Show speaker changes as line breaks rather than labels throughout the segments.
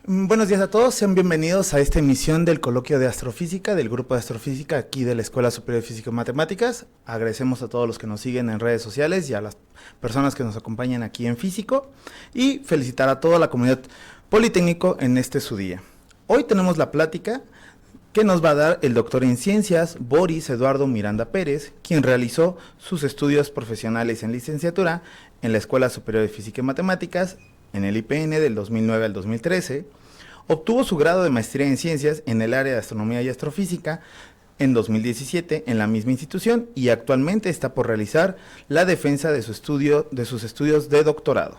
Buenos días a todos, sean bienvenidos a esta emisión del coloquio de astrofísica del grupo de astrofísica aquí de la Escuela Superior de Física y Matemáticas. Agradecemos a todos los que nos siguen en redes sociales y a las personas que nos acompañan aquí en físico y felicitar a toda la comunidad politécnico en este su día. Hoy tenemos la plática que nos va a dar el doctor en ciencias Boris Eduardo Miranda Pérez, quien realizó sus estudios profesionales en licenciatura en la Escuela Superior de Física y Matemáticas en el IPN del 2009 al 2013, obtuvo su grado de maestría en ciencias en el área de astronomía y astrofísica en 2017 en la misma institución y actualmente está por realizar la defensa de sus estudios de doctorado.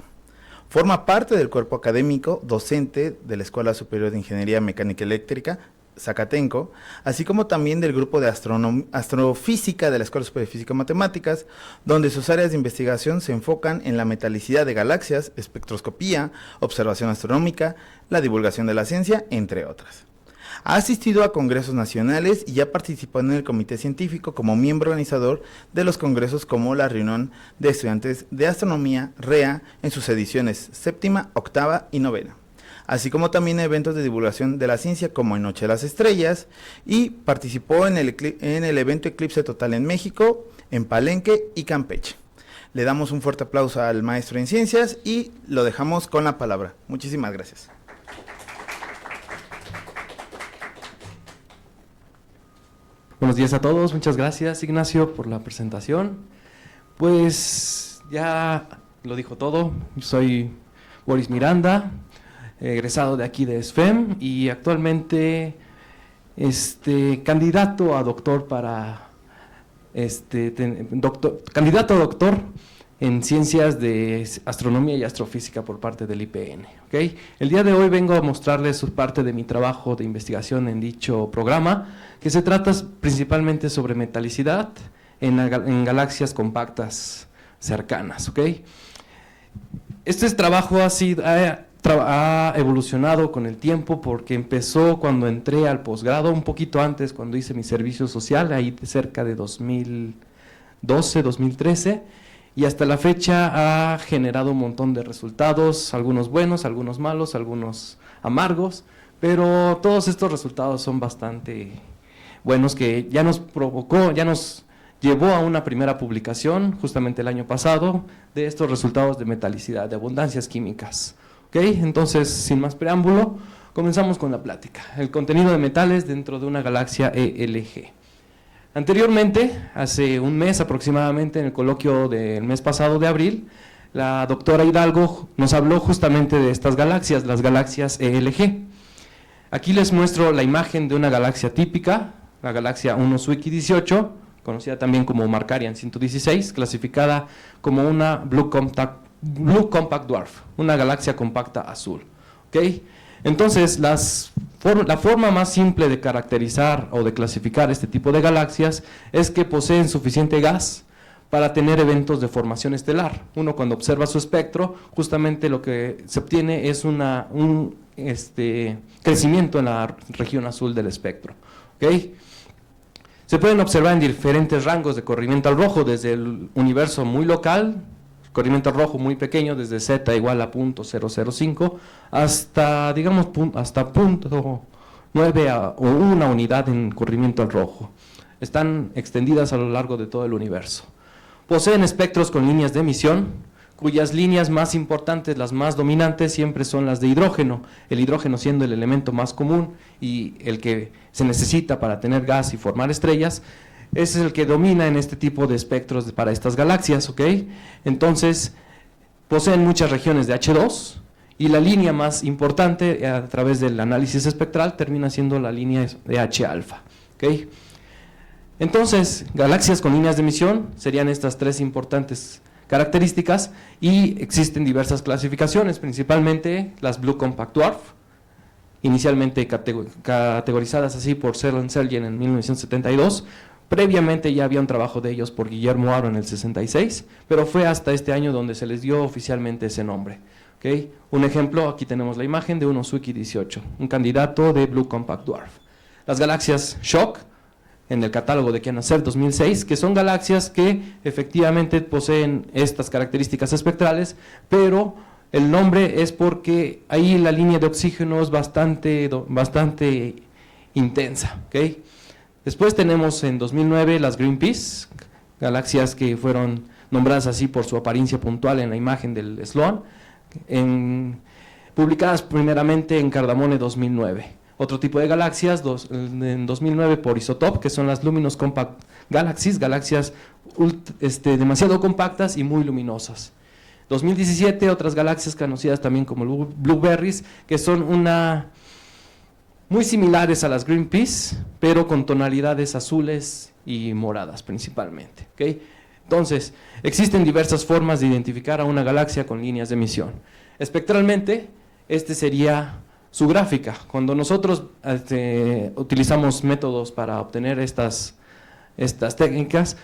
Forma parte del cuerpo académico docente de la Escuela Superior de Ingeniería Mecánica Eléctrica, Zacatenco, así como también del grupo de astrofísica de la Escuela Superior de Física y Matemáticas, donde sus áreas de investigación se enfocan en la metalicidad de galaxias, espectroscopía, observación astronómica, la divulgación de la ciencia, entre otras. Ha asistido a congresos nacionales y ha participado en el comité científico como miembro organizador de los congresos como la Reunión de Estudiantes de Astronomía, REA, en sus ediciones séptima, octava y novena, así como también eventos de divulgación de la ciencia como en Noche de las Estrellas, y participó en el evento Eclipse Total en México, en Palenque y Campeche. Le damos un fuerte aplauso al maestro en ciencias y lo dejamos con la palabra. Muchísimas gracias.
Buenos días a todos, muchas gracias Ignacio por la presentación. Pues ya lo dijo todo, soy Boris Miranda, egresado de aquí de SFEM y actualmente candidato a doctor candidato a doctor en ciencias de astronomía y astrofísica por parte del IPN. ¿Okay? El día de hoy vengo a mostrarles parte de mi trabajo de investigación en dicho programa, que se trata principalmente sobre metalicidad en galaxias compactas cercanas. ¿Okay? Este trabajo ha evolucionado con el tiempo porque empezó cuando entré al posgrado, un poquito antes cuando hice mi servicio social, ahí cerca de 2012, 2013, y hasta la fecha ha generado un montón de resultados, algunos buenos, algunos malos, algunos amargos, pero todos estos resultados son bastante buenos, que ya nos llevó a una primera publicación justamente el año pasado de estos resultados de metalicidad, de abundancias químicas. ¿Okay? Entonces, sin más preámbulo, comenzamos con la plática. El contenido de metales dentro de una galaxia ELG. Anteriormente, hace un mes aproximadamente, en el coloquio del mes pasado de abril, la doctora Hidalgo nos habló justamente de estas galaxias, las galaxias ELG. Aquí les muestro la imagen de una galaxia típica, la galaxia 1 Zwicky 18, conocida también como Markarian 116, clasificada como una Blue Compact Dwarf, una galaxia compacta azul. ¿Okay? Entonces, la forma más simple de caracterizar o de clasificar este tipo de galaxias es que poseen suficiente gas para tener eventos de formación estelar. Uno, cuando observa su espectro, justamente lo que se obtiene es un crecimiento en la región azul del espectro. ¿Okay? Se pueden observar en diferentes rangos de corrimiento al rojo, desde el universo muy local, corrimiento rojo muy pequeño, desde z igual a 0.005 hasta, digamos, hasta 0.9 o una unidad en corrimiento al rojo. Están extendidas a lo largo de todo el universo. Poseen espectros con líneas de emisión, cuyas líneas más importantes, las más dominantes, siempre son las de hidrógeno, el hidrógeno siendo el elemento más común y el que se necesita para tener gas y formar estrellas. Ese es el que domina en este tipo de espectros para estas galaxias, ¿ok? Entonces, poseen muchas regiones de H2 y la línea más importante a través del análisis espectral termina siendo la línea de H-alfa, ¿ok? Entonces, galaxias con líneas de emisión serían estas tres importantes características y existen diversas clasificaciones, principalmente las Blue Compact Dwarf, inicialmente categorizadas así por Serlan Selyen en 1972. Previamente ya había un trabajo de ellos por Guillermo Haro en el 66, pero fue hasta este año donde se les dio oficialmente ese nombre. ¿Ok? ¿Okay? Un ejemplo, aquí tenemos la imagen de un Osuki 18, un candidato de Blue Compact Dwarf. Las galaxias Shock, en el catálogo de Knaser 2006, que son galaxias que efectivamente poseen estas características espectrales, pero el nombre es porque ahí la línea de oxígeno es bastante intensa. ¿Okay? Después tenemos en 2009 las Greenpeace, galaxias que fueron nombradas así por su apariencia puntual en la imagen del Sloan, publicadas primeramente en Cardamone 2009. Otro tipo de galaxias, en 2009 por Isotop, que son las Luminous Compact Galaxies, galaxias demasiado compactas y muy luminosas. 2017, otras galaxias conocidas también como Blueberries, que son muy similares a las Greenpeace, pero con tonalidades azules y moradas principalmente. ¿Okay? Entonces, existen diversas formas de identificar a una galaxia con líneas de emisión. Espectralmente, este sería su gráfica. Cuando nosotros utilizamos métodos para obtener estas técnicas,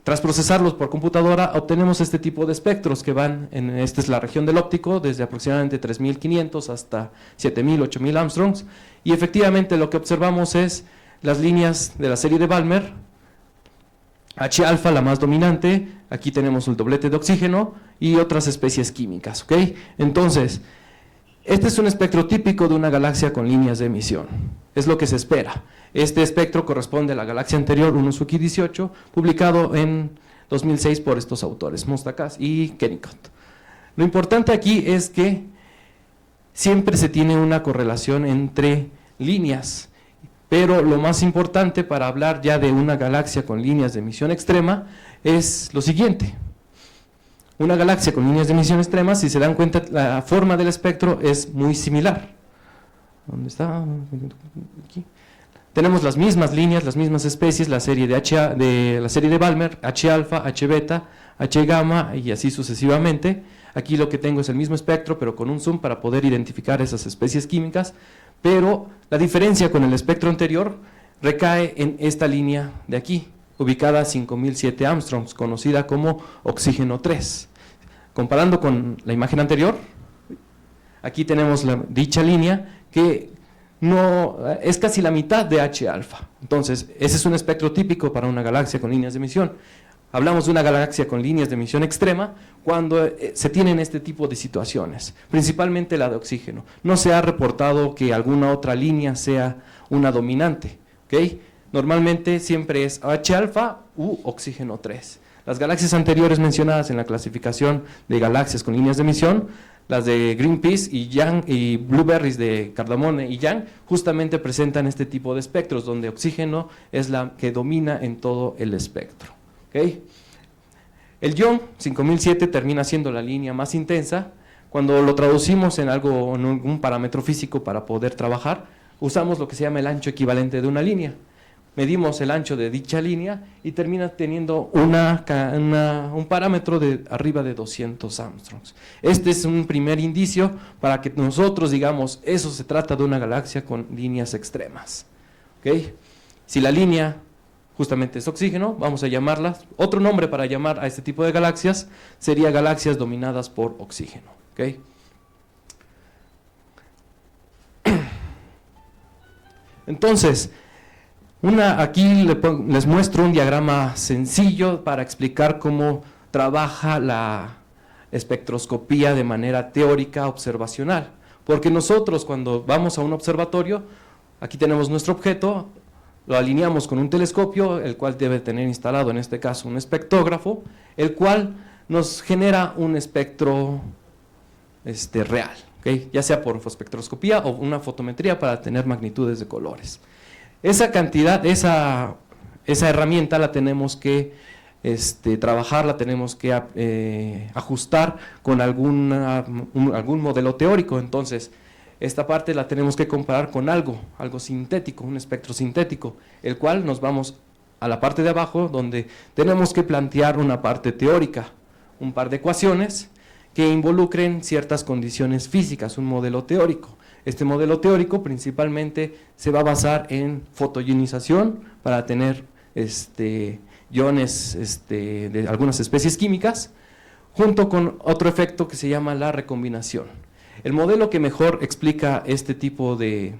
tras procesarlos por computadora, obtenemos este tipo de espectros que van, esta es la región del óptico, desde aproximadamente 3.500 hasta 7.000, 8.000 Armstrongs, y efectivamente lo que observamos es las líneas de la serie de Balmer, H-alfa, la más dominante, aquí tenemos el doblete de oxígeno y otras especies químicas. ¿Okay? Entonces, este es un espectro típico de una galaxia con líneas de emisión, es lo que se espera. Este espectro corresponde a la galaxia anterior, un Osuki 18, publicado en 2006 por estos autores, Mustakas y Kennicott. Lo importante aquí es que siempre se tiene una correlación entre líneas, pero lo más importante para hablar ya de una galaxia con líneas de emisión extrema es lo siguiente. Una galaxia con líneas de emisión extrema, si se dan cuenta, la forma del espectro es muy similar. ¿Dónde está? Aquí. Tenemos las mismas líneas, las mismas especies, la serie la serie de Balmer, H-alfa, H-beta, H-gamma y así sucesivamente. Aquí lo que tengo es el mismo espectro, pero con un zoom para poder identificar esas especies químicas, pero la diferencia con el espectro anterior recae en esta línea de aquí, ubicada a 5007 Armstrongs, conocida como oxígeno 3. Comparando con la imagen anterior, aquí tenemos dicha línea que no es casi la mitad de H-alfa. Entonces, ese es un espectro típico para una galaxia con líneas de emisión. Hablamos de una galaxia con líneas de emisión extrema cuando se tienen este tipo de situaciones, principalmente la de oxígeno. No se ha reportado que alguna otra línea sea una dominante. ¿Okay? Normalmente siempre es H-alfa u oxígeno 3. Las galaxias anteriores mencionadas en la clasificación de galaxias con líneas de emisión, las de Greenpeace y Blueberries de Cardamone y Yang, justamente presentan este tipo de espectros, donde oxígeno es la que domina en todo el espectro. ¿Okay? El Young 5007 termina siendo la línea más intensa. Cuando lo traducimos en algún parámetro físico para poder trabajar, usamos lo que se llama el ancho equivalente de una línea. Medimos el ancho de dicha línea y termina teniendo un parámetro de arriba de 200 Armstrongs. Este es un primer indicio para que nosotros digamos, eso se trata de una galaxia con líneas extremas. ¿Okay? Si la línea justamente es oxígeno, vamos a llamarlas, otro nombre para llamar a este tipo de galaxias sería galaxias dominadas por oxígeno. ¿Okay? Entonces, aquí les muestro un diagrama sencillo para explicar cómo trabaja la espectroscopía de manera teórica observacional. Porque nosotros cuando vamos a un observatorio, aquí tenemos nuestro objeto, lo alineamos con un telescopio, el cual debe tener instalado en este caso un espectógrafo, el cual nos genera un espectro real, ¿okay? Ya sea por fosspectroscopía o una fotometría para tener magnitudes de colores. Esa cantidad, esa herramienta la tenemos que trabajar, la tenemos que ajustar con algún modelo teórico. Entonces, esta parte la tenemos que comparar con algo sintético, un espectro sintético, el cual nos vamos a la parte de abajo donde tenemos que plantear una parte teórica, un par de ecuaciones que involucren ciertas condiciones físicas, un modelo teórico. Este modelo teórico principalmente se va a basar en fotoionización para tener iones de algunas especies químicas, junto con otro efecto que se llama la recombinación. El modelo que mejor explica este tipo de,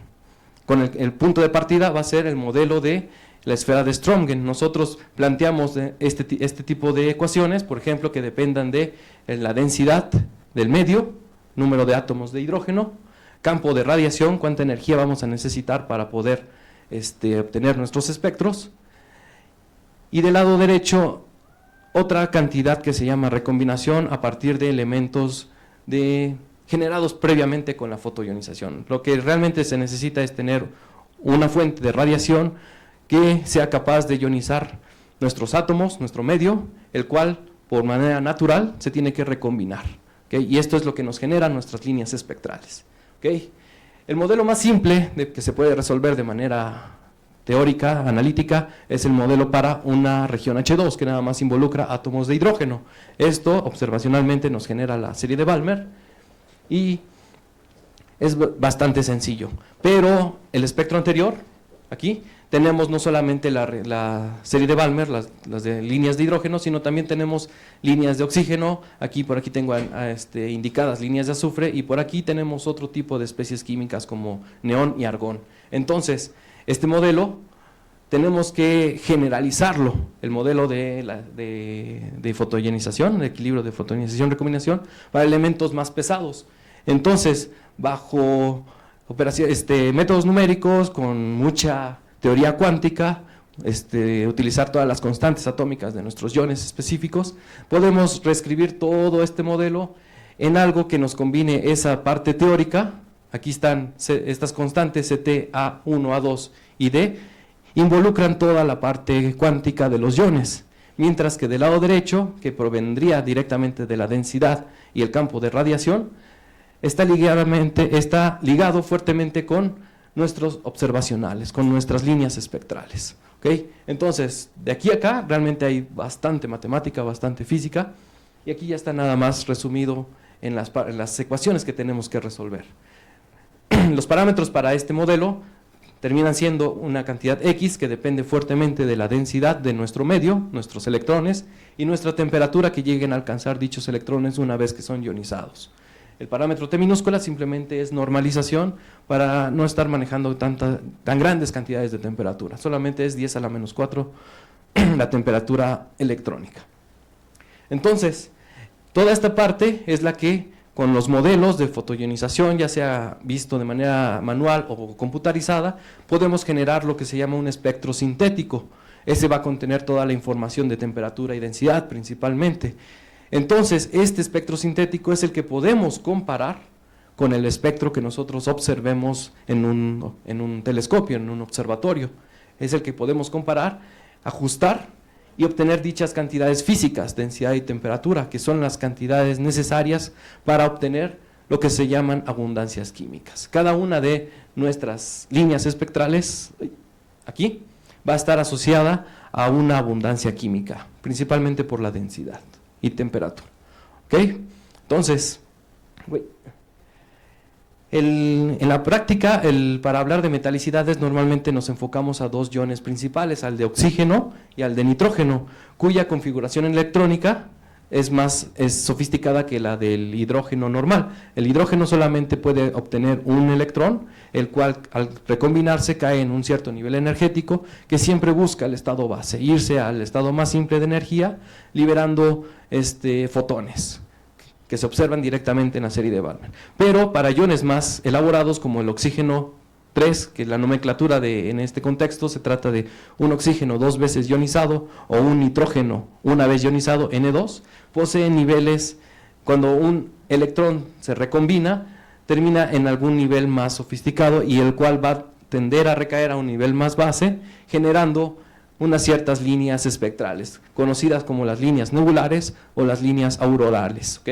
con el punto de partida, va a ser el modelo de la esfera de Strömgen. Nosotros planteamos este tipo de ecuaciones, por ejemplo, que dependan de la densidad del medio, número de átomos de hidrógeno, campo de radiación, cuánta energía vamos a necesitar para poder obtener nuestros espectros, y del lado derecho otra cantidad que se llama recombinación a partir de elementos generados previamente con la fotoionización. Lo que realmente se necesita es tener una fuente de radiación que sea capaz de ionizar nuestros átomos, nuestro medio, el cual por manera natural se tiene que recombinar, ¿okay? Y esto es lo que nos genera nuestras líneas espectrales, ¿okay? El modelo más simple que se puede resolver de manera teórica, analítica, es el modelo para una región H2, que nada más involucra átomos de hidrógeno. Esto observacionalmente nos genera la serie de Balmer y es bastante sencillo, pero el espectro anterior, aquí, tenemos no solamente la serie de Balmer, las de líneas de hidrógeno, sino también tenemos líneas de oxígeno. Por aquí tengo indicadas líneas de azufre, y por aquí tenemos otro tipo de especies químicas como neón y argón. Entonces, este modelo tenemos que generalizarlo, el modelo de fotoionización, de equilibrio de fotoionización-recombinación, para elementos más pesados. Entonces, bajo métodos numéricos, con mucha teoría cuántica, utilizar todas las constantes atómicas de nuestros iones específicos, podemos reescribir todo este modelo en algo que nos combine esa parte teórica. Aquí están estas constantes CT, A1, A2 y D, involucran toda la parte cuántica de los iones, mientras que del lado derecho, que provendría directamente de la densidad y el campo de radiación, está ligado fuertemente con nuestros observacionales, con nuestras líneas espectrales, ¿okay? Entonces, de aquí a acá realmente hay bastante matemática, bastante física, y aquí ya está nada más resumido en las ecuaciones que tenemos que resolver. Los parámetros para este modelo terminan siendo una cantidad X que depende fuertemente de la densidad de nuestro medio, nuestros electrones, y nuestra temperatura que lleguen a alcanzar dichos electrones una vez que son ionizados. El parámetro T minúscula simplemente es normalización para no estar manejando tan grandes cantidades de temperatura, solamente es 10 a la menos 4 la temperatura electrónica. Entonces, toda esta parte es la que con los modelos de fotoionización, ya sea visto de manera manual o computarizada, podemos generar lo que se llama un espectro sintético. Ese va a contener toda la información de temperatura y densidad principalmente. Entonces, este espectro sintético es el que podemos comparar con el espectro que nosotros observemos en un telescopio, en un observatorio. Es el que podemos comparar, ajustar y obtener dichas cantidades físicas, densidad y temperatura, que son las cantidades necesarias para obtener lo que se llaman abundancias químicas. Cada una de nuestras líneas espectrales, aquí, va a estar asociada a una abundancia química, principalmente por la densidad y temperatura, ¿ok? Entonces, en la práctica, para hablar de metalicidades, normalmente nos enfocamos a dos iones principales, al de oxígeno y al de nitrógeno, cuya configuración electrónica es más sofisticada que la del hidrógeno normal. El hidrógeno solamente puede obtener un electrón, el cual al recombinarse cae en un cierto nivel energético que siempre busca el estado base, irse al estado más simple de energía, liberando fotones que se observan directamente en la serie de Balmer. Pero para iones más elaborados como el oxígeno 3, que la nomenclatura en este contexto se trata de un oxígeno 2 veces ionizado o un nitrógeno una vez ionizado, N2, posee niveles, cuando un electrón se recombina, termina en algún nivel más sofisticado y el cual va a tender a recaer a un nivel más base, generando unas ciertas líneas espectrales, conocidas como las líneas nebulares o las líneas aurorales, ¿ok?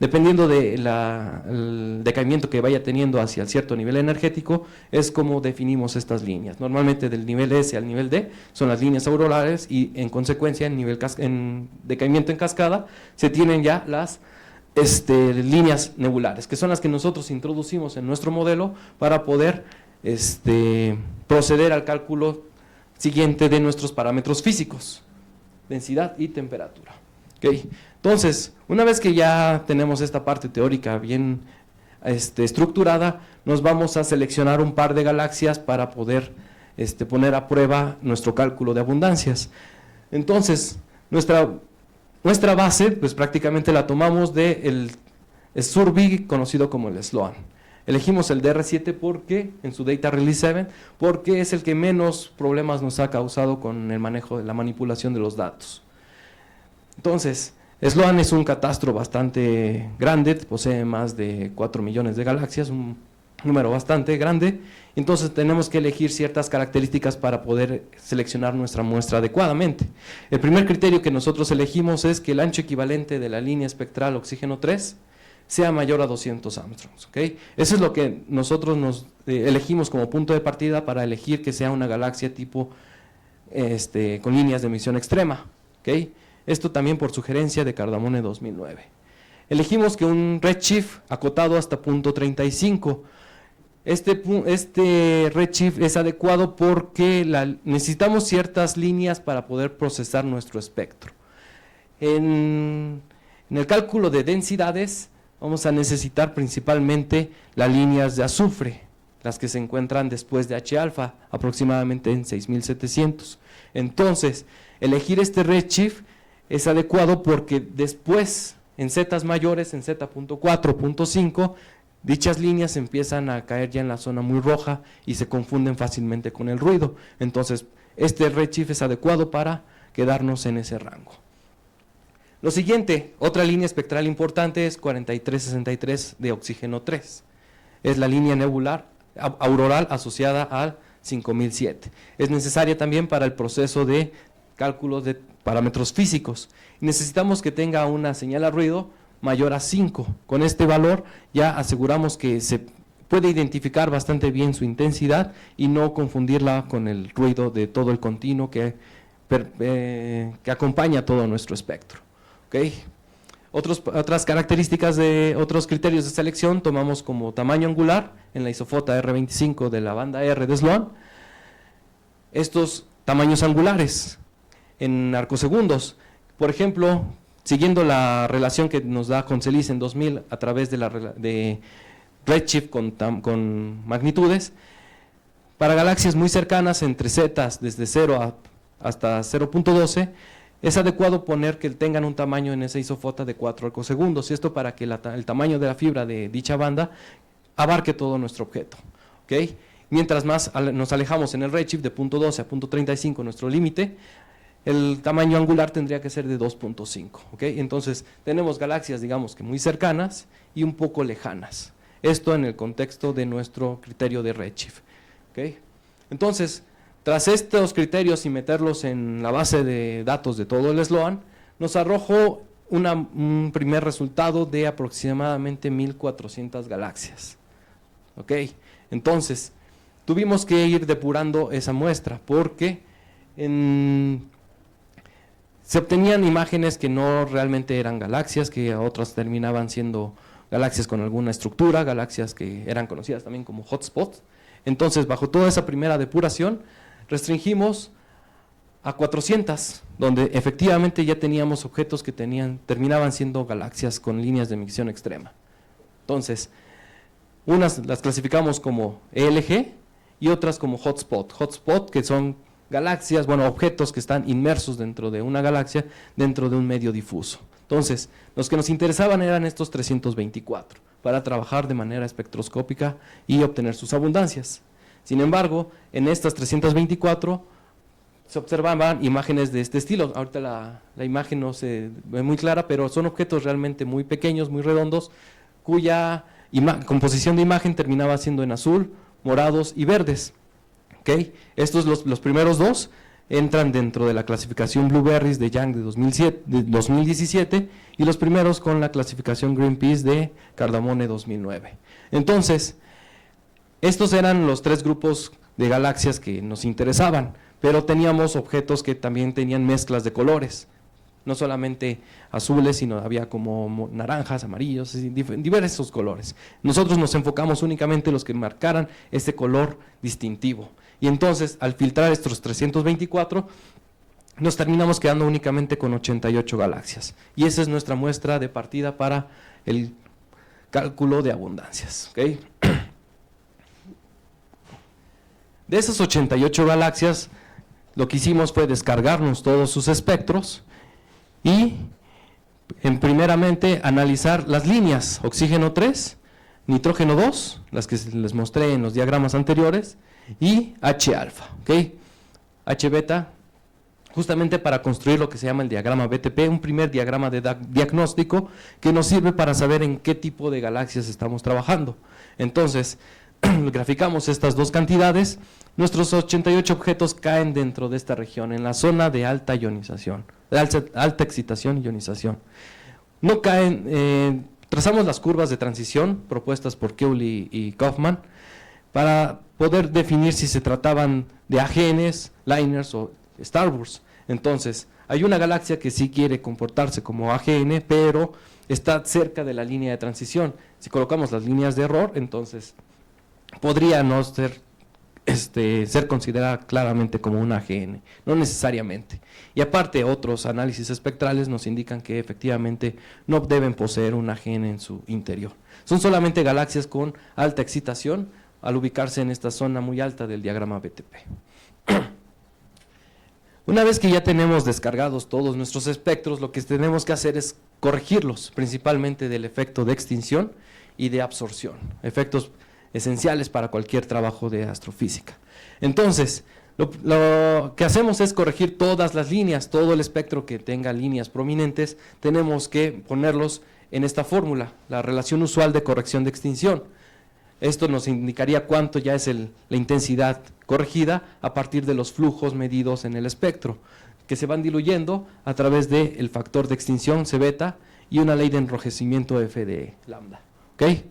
Dependiendo del decaimiento que vaya teniendo hacia cierto nivel energético, es como definimos estas líneas. Normalmente del nivel S al nivel D son las líneas aurorales y en consecuencia en decaimiento en cascada se tienen ya las líneas nebulares, que son las que nosotros introducimos en nuestro modelo para poder proceder al cálculo siguiente de nuestros parámetros físicos, densidad y temperatura. ¿Okay? Entonces, una vez que ya tenemos esta parte teórica bien estructurada, nos vamos a seleccionar un par de galaxias para poder poner a prueba nuestro cálculo de abundancias. Entonces, nuestra base, pues prácticamente la tomamos del Survey, conocido como el Sloan. Elegimos el DR7 porque, en su Data Release 7, porque es el que menos problemas nos ha causado con el manejo de la manipulación de los datos. Entonces, Sloan es un catastro bastante grande, posee más de 4 millones de galaxias, un número bastante grande. Entonces tenemos que elegir ciertas características para poder seleccionar nuestra muestra adecuadamente. El primer criterio que nosotros elegimos es que el ancho equivalente de la línea espectral oxígeno 3 sea mayor a 200 Armstrongs. ¿Okay? Eso es lo que nosotros nos elegimos como punto de partida para elegir que sea una galaxia tipo con líneas de emisión extrema. ¿Okay? Esto también por sugerencia de Cardamone 2009. Elegimos que un redshift acotado hasta 0.35. Este redshift es adecuado porque necesitamos ciertas líneas para poder procesar nuestro espectro. En el cálculo de densidades vamos a necesitar principalmente las líneas de azufre, las que se encuentran después de H-alfa, aproximadamente en 6700. Entonces, elegir este redshift es adecuado porque después, en zetas mayores, en Z.4, 0.5, dichas líneas empiezan a caer ya en la zona muy roja y se confunden fácilmente con el ruido. Entonces, este redshift es adecuado para quedarnos en ese rango. Lo siguiente, otra línea espectral importante es 4363 de oxígeno 3. Es la línea nebular auroral asociada al 5007. Es necesaria también para el proceso de cálculo de parámetros físicos. Necesitamos que tenga una señal a ruido mayor a 5. Con este valor ya aseguramos que se puede identificar bastante bien su intensidad y no confundirla con el ruido de todo el continuo que acompaña todo nuestro espectro. ¿Okay? Otras características de otros criterios de selección tomamos como tamaño angular en la isofota R25 de la banda R de Sloan. Estos tamaños angulares en arcosegundos, por ejemplo, siguiendo la relación que nos da Concelis en 2000 a través de redshift con magnitudes, para galaxias muy cercanas entre zetas desde 0 hasta 0.12, es adecuado poner que tengan un tamaño en esa isofota de 4 arcosegundos, y esto para que el tamaño de la fibra de dicha banda abarque todo nuestro objeto. ¿Okay? Mientras más nos alejamos en el redshift de 0.12 a 0.35, nuestro límite, el tamaño angular tendría que ser de 2.5. ¿Okay? Entonces tenemos galaxias, digamos que muy cercanas y un poco lejanas. Esto en el contexto de nuestro criterio de redshift. ¿Okay? Entonces, tras estos criterios y meterlos en la base de datos de todo el Sloan, nos arrojó un primer resultado de aproximadamente 1400 galaxias. ¿Okay? Entonces, tuvimos que ir depurando esa muestra porque se obtenían imágenes que no realmente eran galaxias, que a otras terminaban siendo galaxias con alguna estructura, galaxias que eran conocidas también como hotspots. Entonces, bajo toda esa primera depuración, restringimos a 400, donde efectivamente ya teníamos objetos que terminaban siendo galaxias con líneas de emisión extrema. Entonces, unas las clasificamos como ELG y otras como hotspot. Hotspot, que son galaxias, objetos que están inmersos dentro de una galaxia, dentro de un medio difuso. Entonces, los que nos interesaban eran estos 324, para trabajar de manera espectroscópica y obtener sus abundancias. Sin embargo, en estas 324 se observaban imágenes de este estilo. Ahorita la imagen no se ve muy clara, pero son objetos realmente muy pequeños, muy redondos, cuya composición de imagen terminaba siendo en azul, morados y verdes. ¿Okay? Estos, los primeros dos, entran dentro de la clasificación Blueberries de Young de 2017 y los primeros con la clasificación Greenpeace de Cardamone 2009. Entonces, estos eran los tres grupos de galaxias que nos interesaban, pero teníamos objetos que también tenían mezclas de colores, no solamente azules, sino había como naranjas, amarillos, diversos colores. Nosotros nos enfocamos únicamente en los que marcaran este color distintivo. Y entonces, al filtrar estos 324, nos terminamos quedando únicamente con 88 galaxias. Y esa es nuestra muestra de partida para el cálculo de abundancias. ¿Okay? De esas 88 galaxias, lo que hicimos fue descargarnos todos sus espectros y primeramente analizar las líneas oxígeno 3, nitrógeno 2, las que les mostré en los diagramas anteriores, y H alfa, ¿okay? H beta, justamente para construir lo que se llama el diagrama BTP, un primer diagrama de diagnóstico que nos sirve para saber en qué tipo de galaxias estamos trabajando. Entonces, graficamos estas dos cantidades. Nuestros 88 objetos caen dentro de esta región, en la zona de alta ionización, de alta excitación y ionización. No caen, trazamos las curvas de transición propuestas por Kewl y Kaufman para poder definir si se trataban de AGNs, liners o starbursts. Entonces, hay una galaxia que sí quiere comportarse como AGN, pero está cerca de la línea de transición. Si colocamos las líneas de error, entonces podría no ser considerada claramente como un AGN, no necesariamente. Y aparte, otros análisis espectrales nos indican que efectivamente no deben poseer un AGN en su interior. Son solamente galaxias con alta excitación al ubicarse en esta zona muy alta del diagrama BTP. Una vez que ya tenemos descargados todos nuestros espectros, lo que tenemos que hacer es corregirlos, principalmente del efecto de extinción y de absorción, efectos esenciales para cualquier trabajo de astrofísica. Entonces, lo que hacemos es corregir todas las líneas, todo el espectro que tenga líneas prominentes, tenemos que ponerlos en esta fórmula, la relación usual de corrección de extinción. Esto nos indicaría cuánto ya es la intensidad corregida a partir de los flujos medidos en el espectro, que se van diluyendo a través del factor de extinción C beta y una ley de enrojecimiento F de lambda. ¿Okay?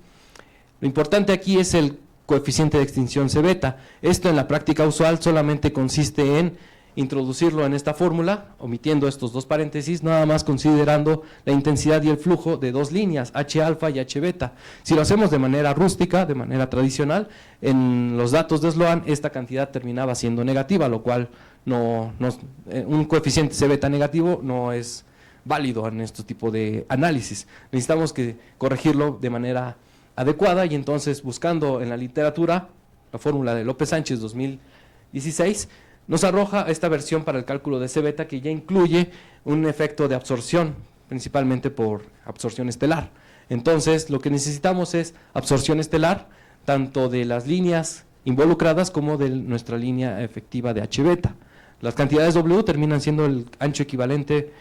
Lo importante aquí es el coeficiente de extinción C beta. Esto en la práctica usual solamente consiste en introducirlo en esta fórmula, omitiendo estos dos paréntesis, nada más considerando la intensidad y el flujo de dos líneas, H alfa y H beta. Si lo hacemos de manera rústica, de manera tradicional, en los datos de Sloan esta cantidad terminaba siendo negativa, lo cual un coeficiente C beta negativo no es válido en este tipo de análisis. Necesitamos corregirlo de manera adecuada y entonces buscando en la literatura la fórmula de López Sánchez 2016 nos arroja esta versión para el cálculo de C beta que ya incluye un efecto de absorción, principalmente por absorción estelar. Entonces lo que necesitamos es absorción estelar tanto de las líneas involucradas como de nuestra línea efectiva de H beta. Las cantidades W terminan siendo el ancho equivalente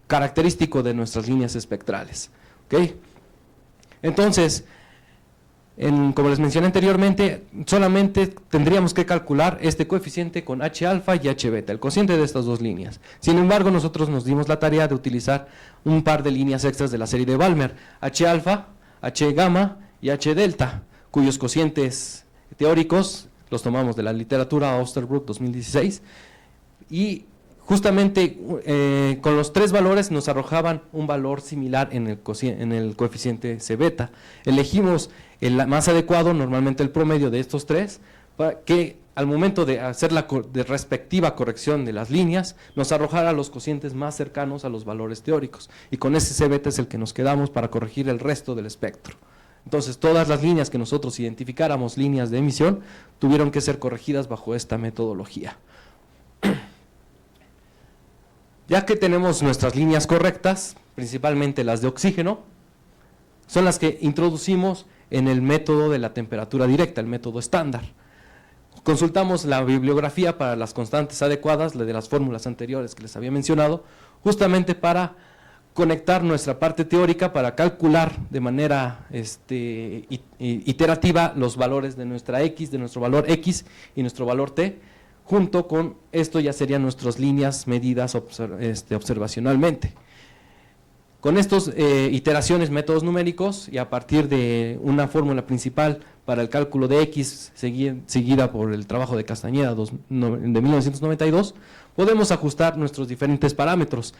característico de nuestras líneas espectrales. ¿Okay? Entonces, como les mencioné anteriormente, solamente tendríamos que calcular este coeficiente con H alfa y H beta, el cociente de estas dos líneas. Sin embargo, nosotros nos dimos la tarea de utilizar un par de líneas extras de la serie de Balmer, H alfa, H gamma y H delta, cuyos cocientes teóricos los tomamos de la literatura Osterbrook 2016 y justamente con los tres valores nos arrojaban un valor similar en el coeficiente C beta. Elegimos el más adecuado, normalmente el promedio de estos tres, para que al momento de hacer la respectiva corrección de las líneas, nos arrojara los cocientes más cercanos a los valores teóricos. Y con ese C beta es el que nos quedamos para corregir el resto del espectro. Entonces, todas las líneas que nosotros identificáramos, líneas de emisión, tuvieron que ser corregidas bajo esta metodología. Ya que tenemos nuestras líneas correctas, principalmente las de oxígeno, son las que introducimos en el método de la temperatura directa, el método estándar. Consultamos la bibliografía para las constantes adecuadas, la de las fórmulas anteriores que les había mencionado, justamente para conectar nuestra parte teórica para calcular de manera iterativa los valores de nuestra X, de nuestro valor X y nuestro valor T. Junto con esto ya serían nuestras líneas medidas observacionalmente. Con estas iteraciones, métodos numéricos y a partir de una fórmula principal para el cálculo de X seguida por el trabajo de Castañeda de 1992, podemos ajustar nuestros diferentes parámetros.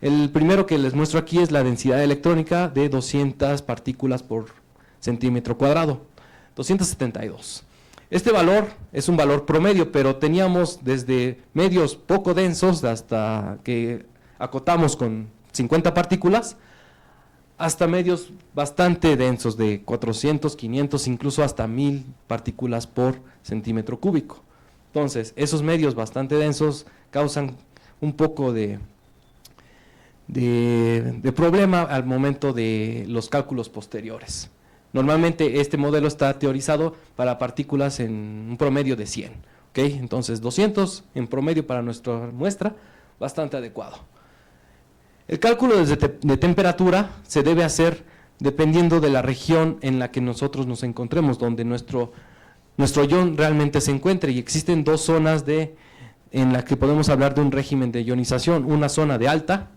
El primero que les muestro aquí es la densidad electrónica de 200 partículas por centímetro cuadrado, 272. Este valor es un valor promedio, pero teníamos desde medios poco densos hasta que acotamos con 50 partículas, hasta medios bastante densos de 400, 500, incluso hasta 1000 partículas por centímetro cúbico. Entonces, esos medios bastante densos causan un poco de problema al momento de los cálculos posteriores. Normalmente este modelo está teorizado para partículas en un promedio de 100, ¿ok? Entonces 200 en promedio para nuestra muestra, bastante adecuado. El cálculo de temperatura se debe hacer dependiendo de la región en la que nosotros nos encontremos, donde nuestro ion realmente se encuentre, y existen dos zonas en las que podemos hablar de un régimen de ionización: una zona de alta,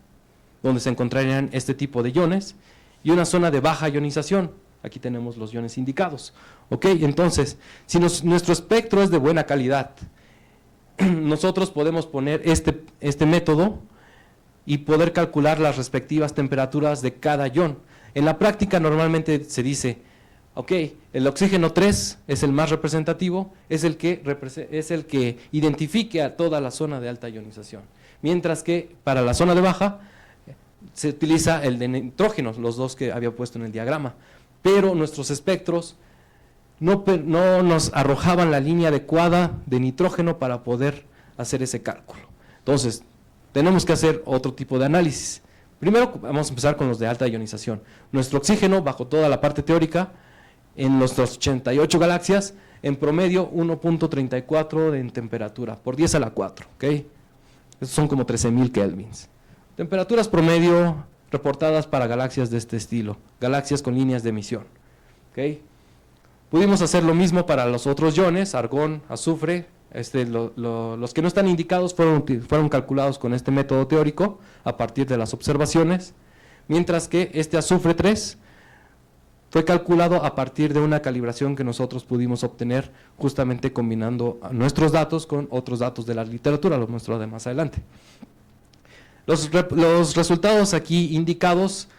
donde se encontrarían este tipo de iones, y una zona de baja ionización. Aquí tenemos los iones indicados. Ok, entonces, si nuestro espectro es de buena calidad, nosotros podemos poner este método y poder calcular las respectivas temperaturas de cada ion. En la práctica normalmente se dice, ok, el oxígeno 3 es el más representativo, es el que identifique a toda la zona de alta ionización, mientras que para la zona de baja se utiliza el de nitrógeno, los dos que había puesto en el diagrama, pero nuestros espectros no nos arrojaban la línea adecuada de nitrógeno para poder hacer ese cálculo. Entonces, tenemos que hacer otro tipo de análisis. Primero vamos a empezar con los de alta ionización. Nuestro oxígeno, bajo toda la parte teórica, en nuestras 88 galaxias, en promedio 1.34 en temperatura, por 10 a la 4, ¿ok? Esos son como 13.000 kelvins. Temperaturas promedio reportadas para galaxias de este estilo, galaxias con líneas de emisión, ¿ok? Pudimos hacer lo mismo para los otros iones, argón, azufre. Los que no están indicados fueron calculados con este método teórico a partir de las observaciones, mientras que este azufre 3 fue calculado a partir de una calibración que nosotros pudimos obtener justamente combinando nuestros datos con otros datos de la literatura, los muestro de más adelante. Los resultados aquí indicados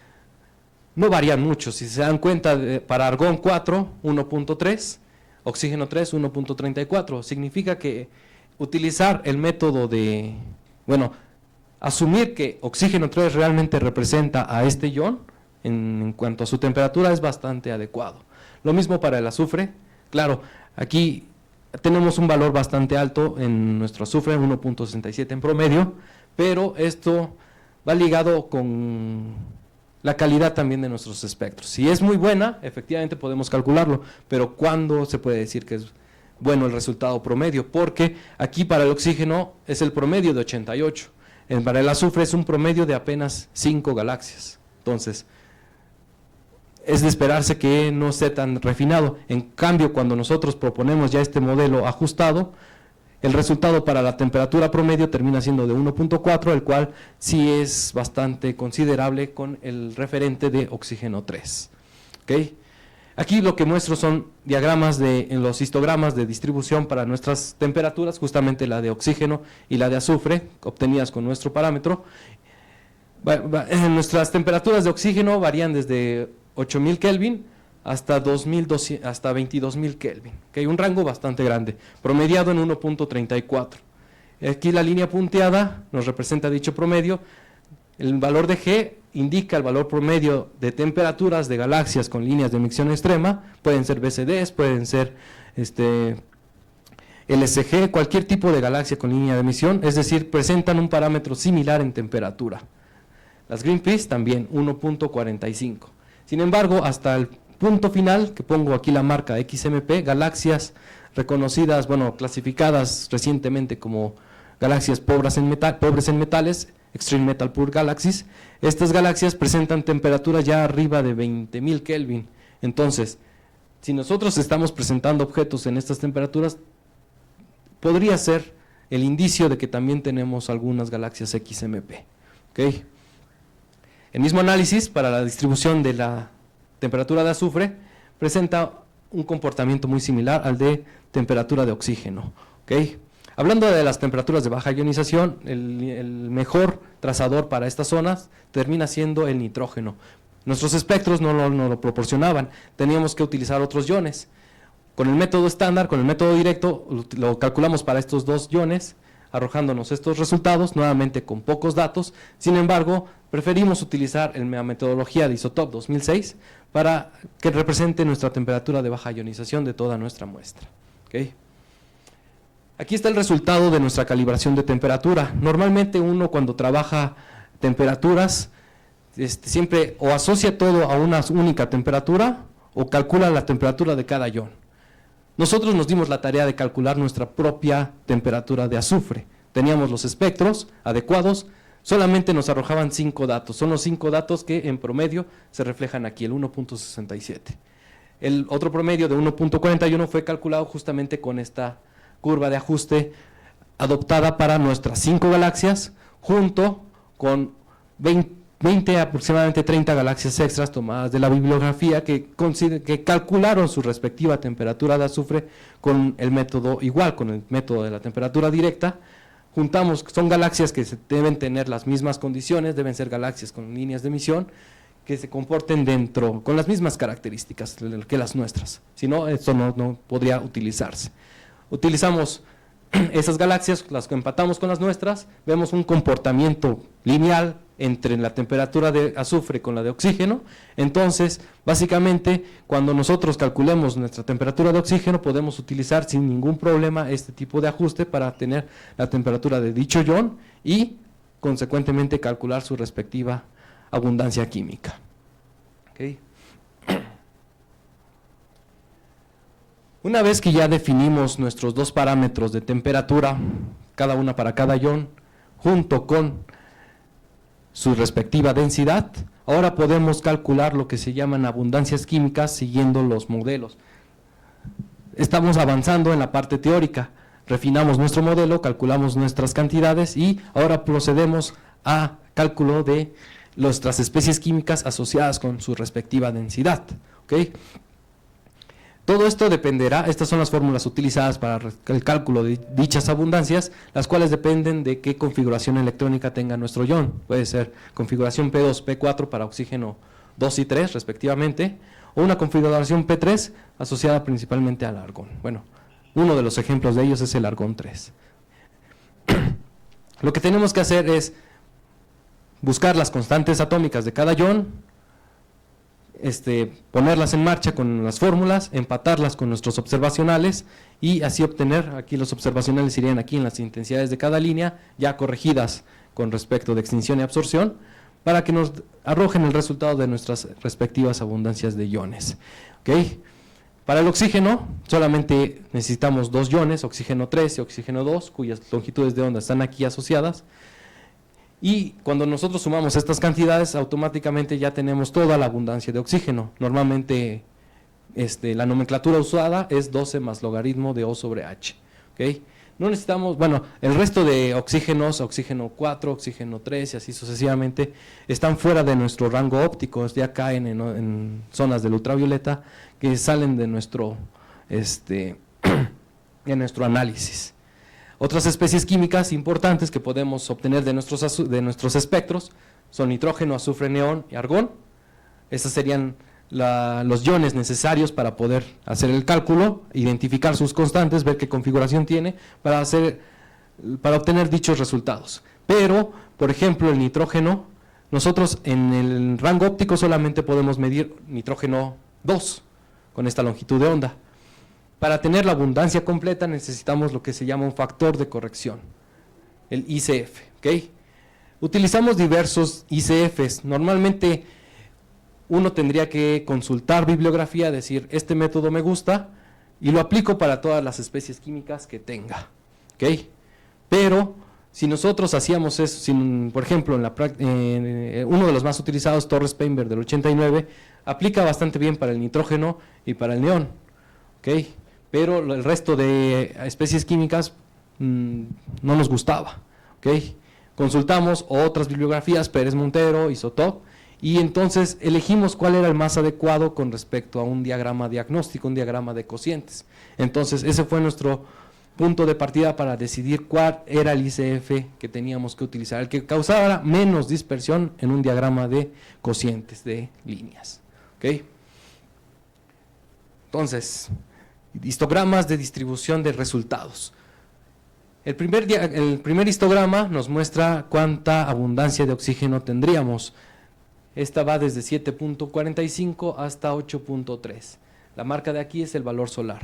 no varían mucho. Si se dan cuenta, para argón 4, 1.3, oxígeno 3, 1.34. Significa que utilizar el método asumir que oxígeno 3 realmente representa a este ion en cuanto a su temperatura es bastante adecuado. Lo mismo para el azufre. Claro, aquí tenemos un valor bastante alto en nuestro azufre, 1.67 en promedio, pero esto va ligado con la calidad también de nuestros espectros. Si es muy buena, efectivamente podemos calcularlo, pero ¿cuándo se puede decir que es bueno el resultado promedio? Porque aquí para el oxígeno es el promedio de 88, para el azufre es un promedio de apenas 5 galaxias. Entonces, es de esperarse que no esté tan refinado. En cambio, cuando nosotros proponemos ya este modelo ajustado, el resultado para la temperatura promedio termina siendo de 1.4, el cual sí es bastante considerable con el referente de oxígeno 3. ¿Okay? Aquí lo que muestro son diagramas en los histogramas de distribución para nuestras temperaturas, justamente la de oxígeno y la de azufre, obtenidas con nuestro parámetro. Nuestras temperaturas de oxígeno varían desde 8000 Kelvin hasta 22.000 Kelvin, ¿okay? Un rango bastante grande, promediado en 1.34. Aquí la línea punteada nos representa dicho promedio. El valor de G indica el valor promedio de temperaturas de galaxias con líneas de emisión extrema, pueden ser BCDs, pueden ser LSG, cualquier tipo de galaxia con línea de emisión, es decir, presentan un parámetro similar en temperatura. Las Greenpeace también, 1.45. Sin embargo, hasta el punto final, que pongo aquí la marca XMP, galaxias reconocidas, clasificadas recientemente como galaxias pobres en metales, Extreme Metal Poor Galaxies, estas galaxias presentan temperaturas ya arriba de 20.000 Kelvin. Entonces, si nosotros estamos presentando objetos en estas temperaturas, podría ser el indicio de que también tenemos algunas galaxias XMP. ¿Okay? El mismo análisis para la distribución de la temperatura de azufre presenta un comportamiento muy similar al de temperatura de oxígeno. ¿Okay? Hablando de las temperaturas de baja ionización, el mejor trazador para estas zonas termina siendo el nitrógeno. Nuestros espectros no lo proporcionaban, teníamos que utilizar otros iones. Con el método estándar, con el método directo, lo calculamos para estos dos iones, arrojándonos estos resultados, nuevamente con pocos datos. Sin embargo, preferimos utilizar la metodología de Isotop 2006 para que represente nuestra temperatura de baja ionización de toda nuestra muestra. ¿Okay? Aquí está el resultado de nuestra calibración de temperatura. Normalmente uno cuando trabaja temperaturas, siempre o asocia todo a una única temperatura o calcula la temperatura de cada ion. Nosotros nos dimos la tarea de calcular nuestra propia temperatura de azufre. Teníamos los espectros adecuados, solamente nos arrojaban 5 datos. Son los 5 datos que en promedio se reflejan aquí, el 1.67. El otro promedio de 1.41 fue calculado justamente con esta curva de ajuste adoptada para nuestras 5 galaxias, junto con 20 aproximadamente 30 galaxias extras tomadas de la bibliografía que calcularon su respectiva temperatura de azufre con el método igual, con el método de la temperatura directa. Juntamos, son galaxias que deben tener las mismas condiciones, deben ser galaxias con líneas de emisión que se comporten dentro, con las mismas características que las nuestras, si no, esto no podría utilizarse. Utilizamos esas galaxias, las empatamos con las nuestras, vemos un comportamiento lineal entre la temperatura de azufre con la de oxígeno. Entonces, básicamente, cuando nosotros calculemos nuestra temperatura de oxígeno, podemos utilizar sin ningún problema este tipo de ajuste para tener la temperatura de dicho ion y, consecuentemente, calcular su respectiva abundancia química. ¿Okay? Una vez que ya definimos nuestros dos parámetros de temperatura, cada una para cada ion, junto con su respectiva densidad, ahora podemos calcular lo que se llaman abundancias químicas siguiendo los modelos. Estamos avanzando en la parte teórica, refinamos nuestro modelo, calculamos nuestras cantidades y ahora procedemos a cálculo de nuestras especies químicas asociadas con su respectiva densidad. ¿Okay? Todo esto dependerá, estas son las fórmulas utilizadas para el cálculo de dichas abundancias, las cuales dependen de qué configuración electrónica tenga nuestro ion. Puede ser configuración P2, P4 para oxígeno 2 y 3 respectivamente, o una configuración P3 asociada principalmente al argón. Bueno, uno de los ejemplos de ellos es el argón 3. Lo que tenemos que hacer es buscar las constantes atómicas de cada ion, ponerlas en marcha con las fórmulas, empatarlas con nuestros observacionales y así obtener, aquí los observacionales irían aquí en las intensidades de cada línea, ya corregidas con respecto de extinción y absorción, para que nos arrojen el resultado de nuestras respectivas abundancias de iones. ¿Okay? Para el oxígeno solamente necesitamos dos iones, oxígeno 3 y oxígeno 2, cuyas longitudes de onda están aquí asociadas. Y cuando nosotros sumamos estas cantidades, automáticamente ya tenemos toda la abundancia de oxígeno. Normalmente la nomenclatura usada es 12 más logaritmo de O sobre H. ¿Okay? No necesitamos, bueno, el resto de oxígenos, oxígeno 4, oxígeno 3 y así sucesivamente, están fuera de nuestro rango óptico, ya caen en zonas del ultravioleta que salen de nuestro, de nuestro análisis. Otras especies químicas importantes que podemos obtener de nuestros espectros son nitrógeno, azufre, neón y argón. Estos serían los iones necesarios para poder hacer el cálculo, identificar sus constantes, ver qué configuración tiene para obtener dichos resultados. Pero, por ejemplo, el nitrógeno, nosotros en el rango óptico solamente podemos medir nitrógeno 2 con esta longitud de onda. Para tener la abundancia completa necesitamos lo que se llama un factor de corrección, el ICF. ¿Okay? Utilizamos diversos ICFs. Normalmente uno tendría que consultar bibliografía, decir, este método me gusta, y lo aplico para todas las especies químicas que tenga. ¿Okay? Pero si nosotros hacíamos eso, por ejemplo, uno de los más utilizados, Torres-Peinberg del 89, aplica bastante bien para el nitrógeno y para el neón. ¿Okay? Pero el resto de especies químicas no nos gustaba. ¿Okay? Consultamos otras bibliografías, Pérez Montero, Isotop, y entonces elegimos cuál era el más adecuado con respecto a un diagrama diagnóstico, un diagrama de cocientes. Entonces ese fue nuestro punto de partida para decidir cuál era el ICF que teníamos que utilizar, el que causara menos dispersión en un diagrama de cocientes, de líneas. ¿Okay? Entonces, Histogramas de distribución de resultados. El primer histograma nos muestra cuánta abundancia de oxígeno tendríamos. Esta va desde 7.45 hasta 8.3. La marca de aquí es el valor solar.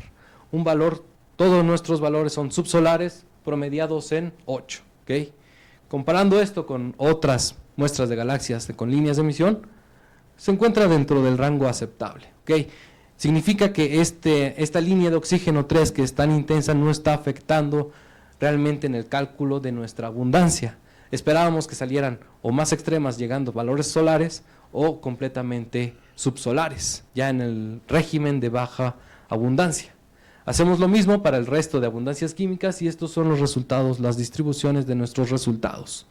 Un valor, todos nuestros valores son subsolares, promediados en 8. ¿Okay? Comparando esto con otras muestras de galaxias con líneas de emisión, se encuentra dentro del rango aceptable. ¿Okay? Significa que esta línea de oxígeno 3 que es tan intensa no está afectando realmente en el cálculo de nuestra abundancia. Esperábamos que salieran o más extremas llegando a valores solares o completamente subsolares, ya en el régimen de baja abundancia. Hacemos lo mismo para el resto de abundancias químicas y estos son los resultados, las distribuciones de nuestros resultados.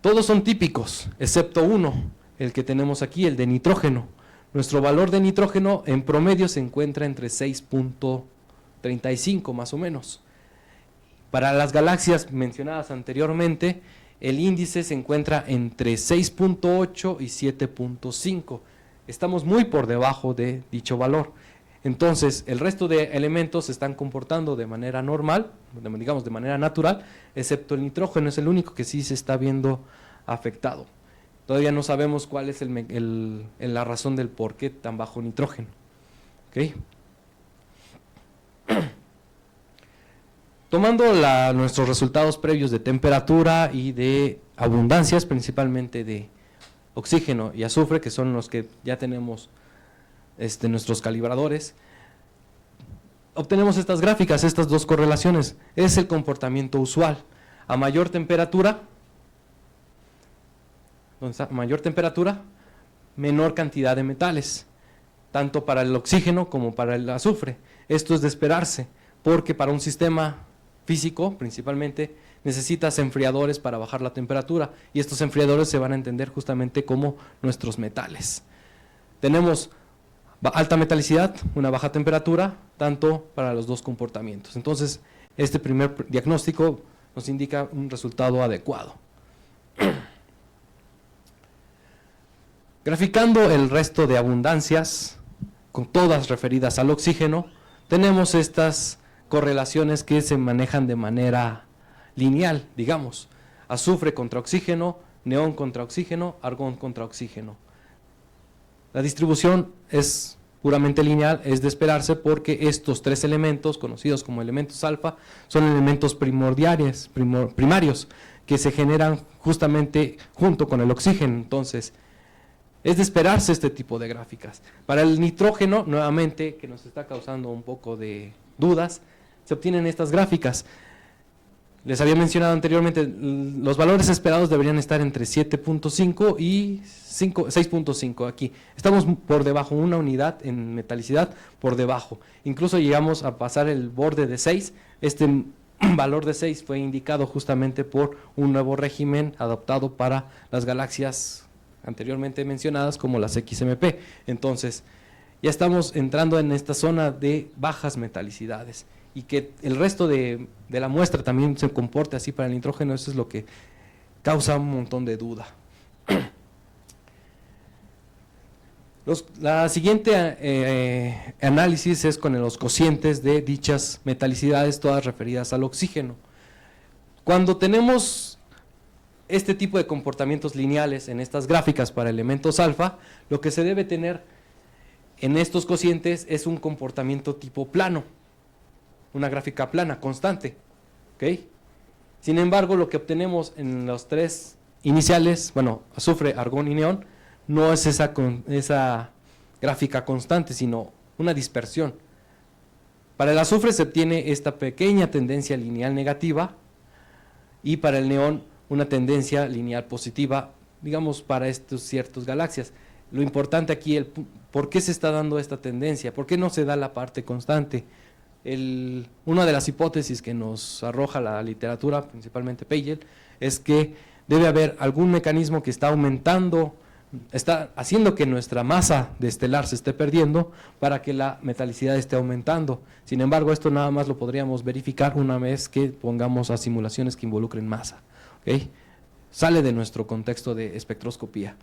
Todos son típicos, excepto uno, el que tenemos aquí, el de nitrógeno. Nuestro valor de nitrógeno en promedio se encuentra entre 6.35 más o menos. Para las galaxias mencionadas anteriormente, el índice se encuentra entre 6.8 y 7.5. Estamos muy por debajo de dicho valor. Entonces, el resto de elementos se están comportando de manera normal, digamos de manera natural, excepto el nitrógeno, es el único que sí se está viendo afectado. Todavía no sabemos cuál es la razón del por qué tan bajo nitrógeno. ¿Okay? Tomando nuestros resultados previos de temperatura y de abundancias, principalmente de oxígeno y azufre, que son los que ya tenemos nuestros calibradores, obtenemos estas gráficas, estas dos correlaciones. Es el comportamiento usual. A mayor temperatura, menor cantidad de metales, tanto para el oxígeno como para el azufre. Esto es de esperarse, porque para un sistema físico, principalmente, necesitas enfriadores para bajar la temperatura, y estos enfriadores se van a entender justamente como nuestros metales. Tenemos alta metalicidad, una baja temperatura, tanto para los dos comportamientos. Entonces, este primer diagnóstico nos indica un resultado adecuado. Graficando el resto de abundancias, con todas referidas al oxígeno, tenemos estas correlaciones que se manejan de manera lineal, digamos. Azufre contra oxígeno, neón contra oxígeno, argón contra oxígeno. La distribución es puramente lineal, es de esperarse porque estos tres elementos, conocidos como elementos alfa, son elementos primarios, que se generan justamente junto con el oxígeno. Entonces, es de esperarse este tipo de gráficas. Para el nitrógeno, nuevamente, que nos está causando un poco de dudas, se obtienen estas gráficas. Les había mencionado anteriormente, los valores esperados deberían estar entre 7.5 y 6.5 aquí. Estamos por debajo, una unidad en metalicidad por debajo. Incluso llegamos a pasar el borde de 6. Este valor de 6 fue indicado justamente por un nuevo régimen adoptado para las galaxias anteriormente mencionadas como las XMP. Entonces, ya estamos entrando en esta zona de bajas metalicidades. Y que el resto de la muestra también se comporte así para el nitrógeno, eso es lo que causa un montón de duda. La siguiente análisis es con los cocientes de dichas metalicidades, todas referidas al oxígeno. Cuando tenemos este tipo de comportamientos lineales en estas gráficas para elementos alfa, lo que se debe tener en estos cocientes es un comportamiento tipo plano. Una gráfica plana, constante. ¿Okay? Sin embargo, lo que obtenemos en los tres iniciales, bueno, azufre, argón y neón, no es esa gráfica constante, sino una dispersión. Para el azufre se obtiene esta pequeña tendencia lineal negativa y para el neón una tendencia lineal positiva, digamos, para estos ciertos galaxias. Lo importante aquí, ¿por qué se está dando esta tendencia? ¿Por qué no se da la parte constante? Una de las hipótesis que nos arroja la literatura, principalmente Pagel, es que debe haber algún mecanismo que está aumentando, está haciendo que nuestra masa de estelar se esté perdiendo para que la metalicidad esté aumentando. Sin embargo, esto nada más lo podríamos verificar una vez que pongamos a simulaciones que involucren masa. ¿Okay? Sale de nuestro contexto de espectroscopía.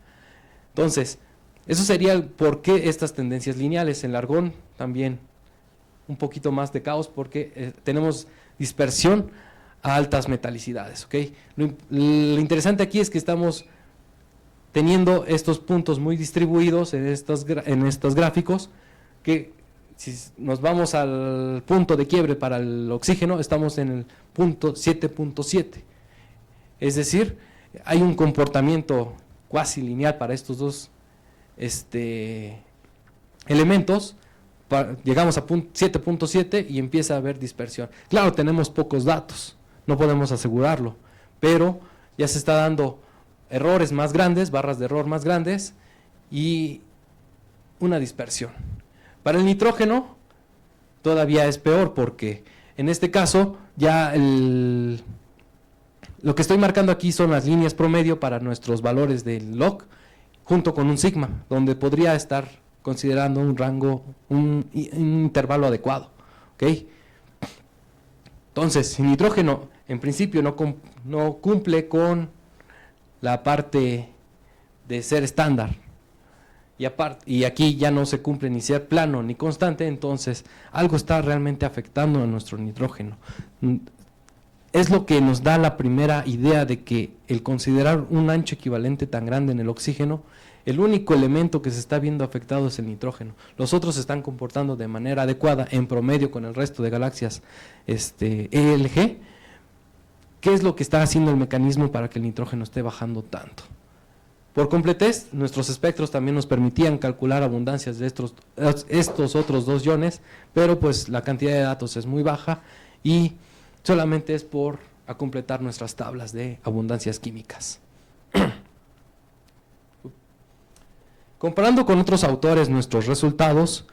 Entonces, eso sería el por qué estas tendencias lineales. En el argón también un poquito más de caos porque tenemos dispersión a altas metalicidades, ¿ok? Lo interesante aquí es que estamos teniendo estos puntos muy distribuidos en estos gráficos, que si nos vamos al punto de quiebre para el oxígeno, estamos en el punto 7.7. Es decir, hay un comportamiento cuasi lineal para estos dos elementos. Llegamos a 7.7 y empieza a haber dispersión. Claro, tenemos pocos datos, no podemos asegurarlo, pero ya se está dando errores más grandes, barras de error más grandes y una dispersión. Para el nitrógeno todavía es peor porque en este caso ya lo que estoy marcando aquí son las líneas promedio para nuestros valores del log junto con un sigma, donde podría estar considerando un rango, un intervalo adecuado, ¿ok? Entonces, el nitrógeno en principio no cumple con la parte de ser estándar, y aquí ya no se cumple ni ser plano ni constante, entonces algo está realmente afectando a nuestro nitrógeno. Es lo que nos da la primera idea de que el considerar un ancho equivalente tan grande en el oxígeno, el único elemento que se está viendo afectado es el nitrógeno. Los otros se están comportando de manera adecuada en promedio con el resto de galaxias ELG. ¿Qué es lo que está haciendo el mecanismo para que el nitrógeno esté bajando tanto? Por completez, nuestros espectros también nos permitían calcular abundancias de estos otros dos iones, pero pues la cantidad de datos es muy baja y solamente es por completar nuestras tablas de abundancias químicas. Comparando con otros autores nuestros resultados,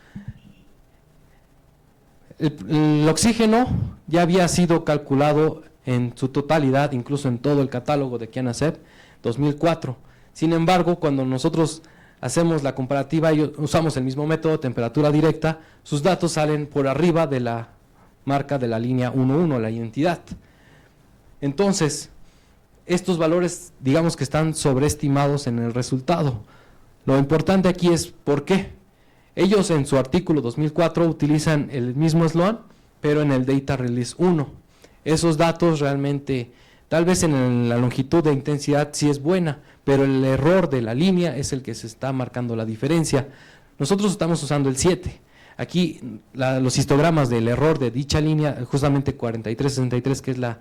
el oxígeno ya había sido calculado en su totalidad, incluso en todo el catálogo de Kianasep, 2004. Sin embargo, cuando nosotros hacemos la comparativa y usamos el mismo método, temperatura directa, sus datos salen por arriba de la marca de la línea 1.1, la identidad. Entonces, estos valores, digamos que están sobreestimados en el resultado. Lo importante aquí es ¿por qué? Ellos en su artículo 2004 utilizan el mismo Sloan, pero en el Data Release 1. Esos datos realmente, tal vez en la longitud de intensidad sí es buena, pero el error de la línea es el que se está marcando la diferencia. Nosotros estamos usando el 7. Aquí los histogramas del error de dicha línea, justamente 4363, que es la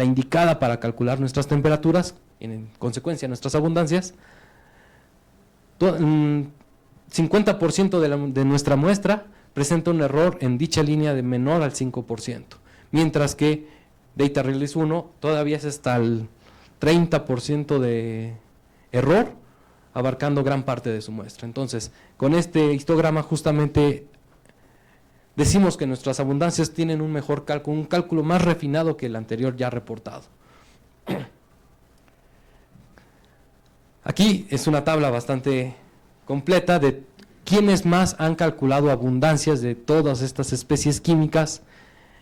indicada para calcular nuestras temperaturas, en consecuencia nuestras abundancias, 50% de nuestra muestra presenta un error en dicha línea de menor al 5%, mientras que Data Release 1 todavía es hasta el 30% de error, abarcando gran parte de su muestra. Entonces, con este histograma justamente decimos que nuestras abundancias tienen un mejor cálculo, un cálculo más refinado que el anterior ya reportado. Aquí es una tabla bastante completa de quiénes más han calculado abundancias de todas estas especies químicas,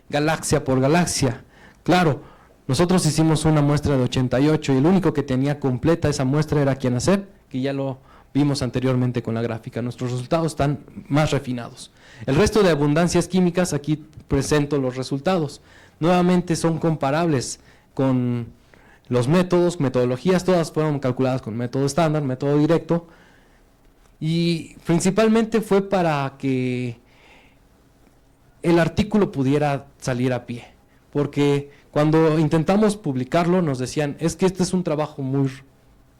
galaxia por galaxia. Claro, nosotros hicimos una muestra de 88 y el único que tenía completa esa muestra era Kianasep, que ya lo vimos anteriormente con la gráfica. Nuestros resultados están más refinados. El resto de abundancias químicas, aquí presento los resultados. Nuevamente son comparables con los métodos, metodologías, todas fueron calculadas con método estándar, método directo, y principalmente fue para que el artículo pudiera salir a pie, porque cuando intentamos publicarlo nos decían, es que este es un trabajo muy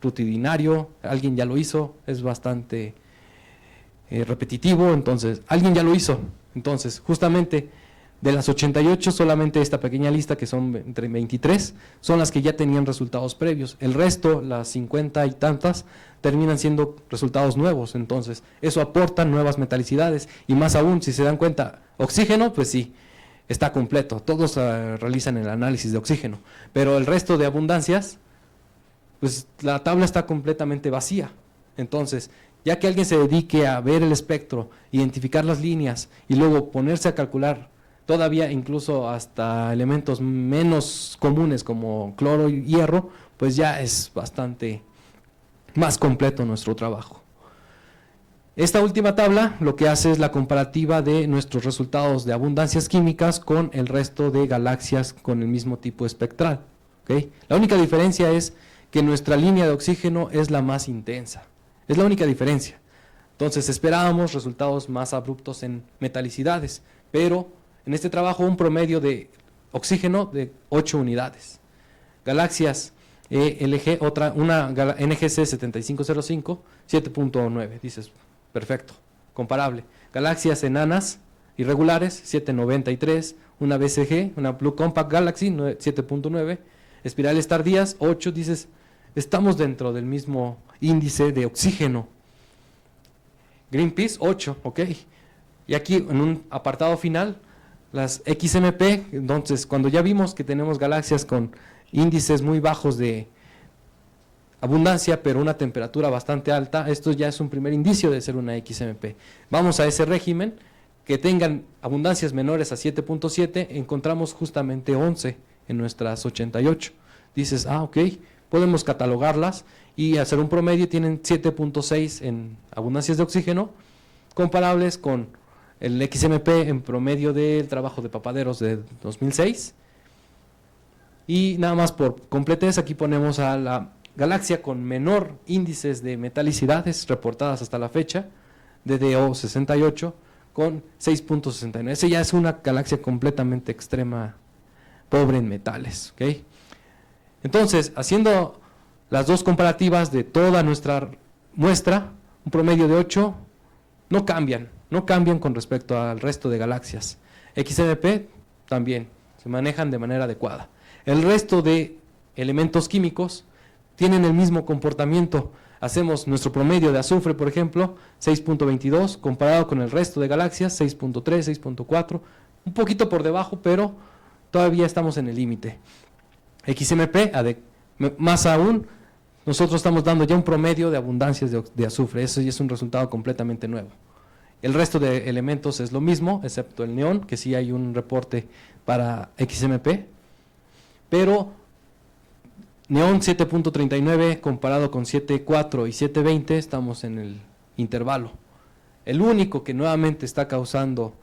rutinario, alguien ya lo hizo, es bastante repetitivo, entonces alguien ya lo hizo. Entonces justamente de las 88 solamente esta pequeña lista, que son entre 23, son las que ya tenían resultados previos. El resto, las 50 y tantas, terminan siendo resultados nuevos. Entonces eso aporta nuevas metalicidades, y más aún, si se dan cuenta, oxígeno, pues sí, está completo, todos realizan el análisis de oxígeno, pero el resto de abundancias, pues la tabla está completamente vacía. Entonces, ya que alguien se dedique a ver el espectro, identificar las líneas y luego ponerse a calcular todavía incluso hasta elementos menos comunes como cloro y hierro, pues ya es bastante más completo nuestro trabajo. Esta última tabla lo que hace es la comparativa de nuestros resultados de abundancias químicas con el resto de galaxias con el mismo tipo espectral. ¿Okay? La única diferencia es que nuestra línea de oxígeno es la más intensa. Es la única diferencia. Entonces esperábamos resultados más abruptos en metalicidades, pero en este trabajo un promedio de oxígeno de 8 unidades. Galaxias LG, una NGC 7505, 7.9, dices, perfecto, comparable. Galaxias enanas, irregulares, 793, una BCG, una Blue Compact Galaxy, 7.9, espirales tardías, 8, dices, estamos dentro del mismo índice de oxígeno. Greenpeace, 8, ok. Y aquí en un apartado final, las XMP, entonces cuando ya vimos que tenemos galaxias con índices muy bajos de abundancia, pero una temperatura bastante alta, esto ya es un primer indicio de ser una XMP. Vamos a ese régimen, que tengan abundancias menores a 7.7, encontramos justamente 11 en nuestras 88. Dices, ok, podemos catalogarlas y hacer un promedio, tienen 7.6 en abundancias de oxígeno, comparables con el XMP en promedio del trabajo de Papaderos de 2006. Y nada más por completez, aquí ponemos a la galaxia con menor índices de metalicidades reportadas hasta la fecha, DDO 68, con 6.69. Esa ya es una galaxia completamente extrema, pobre en metales. ¿Okay? Entonces, haciendo las dos comparativas de toda nuestra muestra, un promedio de 8, no cambian con respecto al resto de galaxias. XMP también se manejan de manera adecuada. El resto de elementos químicos tienen el mismo comportamiento. Hacemos nuestro promedio de azufre, por ejemplo, 6.22, comparado con el resto de galaxias, 6.3, 6.4, un poquito por debajo, pero todavía estamos en el límite. XMP, más aún, nosotros estamos dando ya un promedio de abundancias de azufre. Eso ya es un resultado completamente nuevo. El resto de elementos es lo mismo, excepto el neón, que sí hay un reporte para XMP, pero neón 7.39 comparado con 7.4 y 7.20 estamos en el intervalo. El único que nuevamente está causando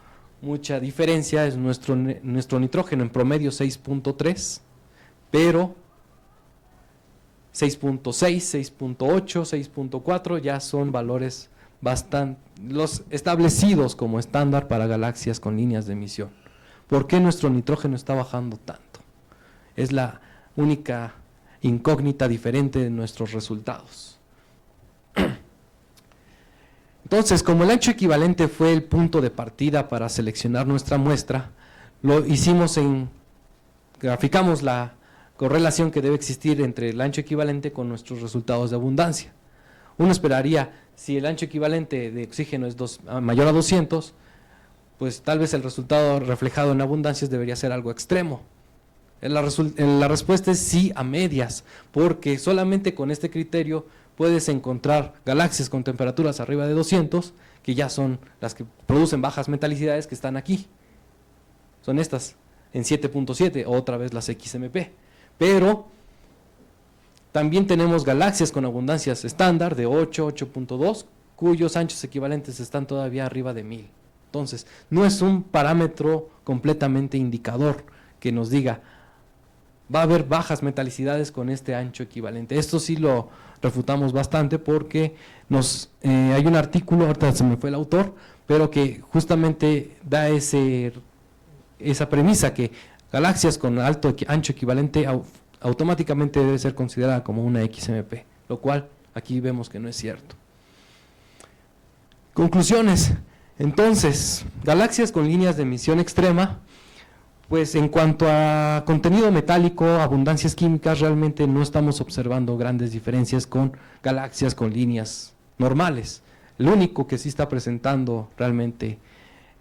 mucha diferencia es nuestro nitrógeno, en promedio 6.3, pero 6.6, 6.8, 6.4 ya son valores bastante los establecidos como estándar para galaxias con líneas de emisión. ¿Por qué nuestro nitrógeno está bajando tanto? Es la única incógnita diferente de nuestros resultados. Entonces, como el ancho equivalente fue el punto de partida para seleccionar nuestra muestra, lo hicimos graficamos la correlación que debe existir entre el ancho equivalente con nuestros resultados de abundancia. Uno esperaría, si el ancho equivalente de oxígeno es mayor a 200, pues tal vez el resultado reflejado en abundancias debería ser algo extremo. La respuesta es sí a medias, porque solamente con este criterio puedes encontrar galaxias con temperaturas arriba de 200, que ya son las que producen bajas metalicidades, que están aquí. Son estas, en 7.7, otra vez las XMP. Pero también tenemos galaxias con abundancias estándar de 8, 8.2, cuyos anchos equivalentes están todavía arriba de 1000. Entonces, no es un parámetro completamente indicador que nos diga, va a haber bajas metalicidades con este ancho equivalente. Esto sí lo refutamos bastante porque hay un artículo, ahorita se me fue el autor, pero que justamente da esa premisa que galaxias con alto ancho equivalente automáticamente debe ser considerada como una XMP, lo cual aquí vemos que no es cierto. Conclusiones. Entonces, galaxias con líneas de emisión extrema, pues en cuanto a contenido metálico, abundancias químicas, realmente no estamos observando grandes diferencias con galaxias con líneas normales. El único que sí está presentando realmente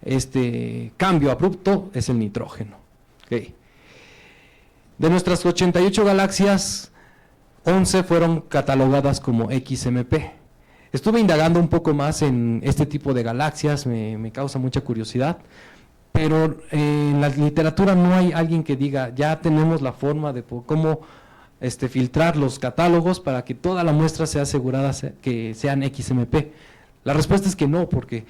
este cambio abrupto es el nitrógeno. Okay. De nuestras 88 galaxias, 11 fueron catalogadas como XMP. Estuve indagando un poco más en este tipo de galaxias, me causa mucha curiosidad, pero en la literatura no hay alguien que diga, ya tenemos la forma de cómo filtrar los catálogos para que toda la muestra sea asegurada que sean XMP. La respuesta es que no, porque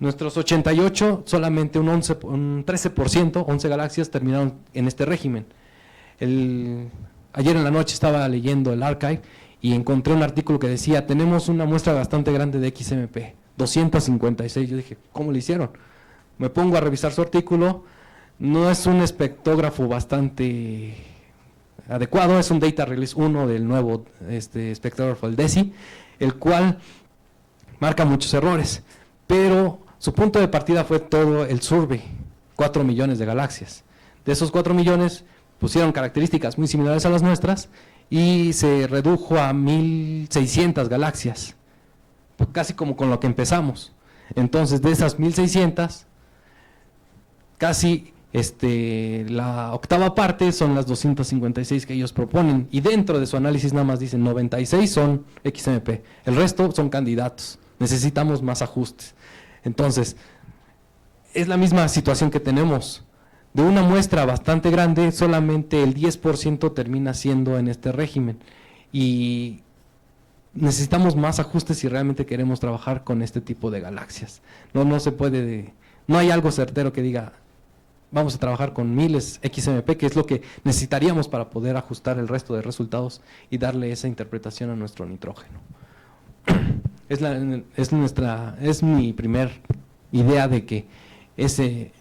nuestros 88, solamente un 13%, 11 galaxias terminaron en este régimen. Ayer en la noche estaba leyendo el archive y encontré un artículo que decía, tenemos una muestra bastante grande de XMP, 256. Yo dije, ¿cómo lo hicieron? Me pongo a revisar su artículo, no es un espectrógrafo bastante adecuado, es un Data Release 1 del nuevo espectrógrafo, el DESI, el cual marca muchos errores, pero su punto de partida fue todo el survey, 4 millones de galaxias. De esos 4 millones pusieron características muy similares a las nuestras y se redujo a 1600 galaxias, casi como con lo que empezamos. Entonces, de esas 1600, casi la octava parte son las 256 que ellos proponen, y dentro de su análisis nada más dicen 96 son XMP, el resto son candidatos, necesitamos más ajustes. Entonces, es la misma situación que tenemos. De una muestra bastante grande, solamente el 10% termina siendo en este régimen, y necesitamos más ajustes si realmente queremos trabajar con este tipo de galaxias. No se puede, no hay algo certero que diga, vamos a trabajar con miles XMP, que es lo que necesitaríamos para poder ajustar el resto de resultados y darle esa interpretación a nuestro nitrógeno. Es mi primer idea de que ese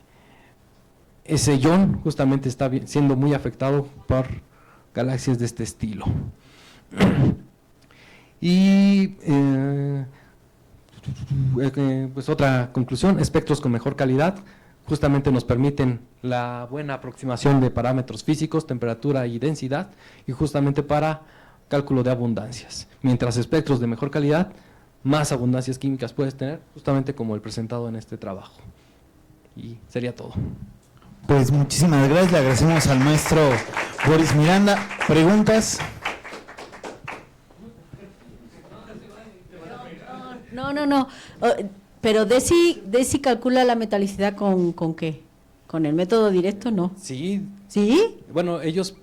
ion justamente está siendo muy afectado por galaxias de este estilo. Y pues otra conclusión, espectros con mejor calidad justamente nos permiten la buena aproximación de parámetros físicos, temperatura y densidad, y justamente para cálculo de abundancias. Mientras espectros de mejor calidad, más abundancias químicas puedes tener, justamente como el presentado en este trabajo. Y sería todo.
Pues muchísimas gracias, le agradecemos al maestro Boris Miranda. ¿Preguntas?
No. Pero DESI calcula la metalicidad ¿con qué? ¿Con el método directo? No.
Sí.
¿Sí?
Bueno, ellos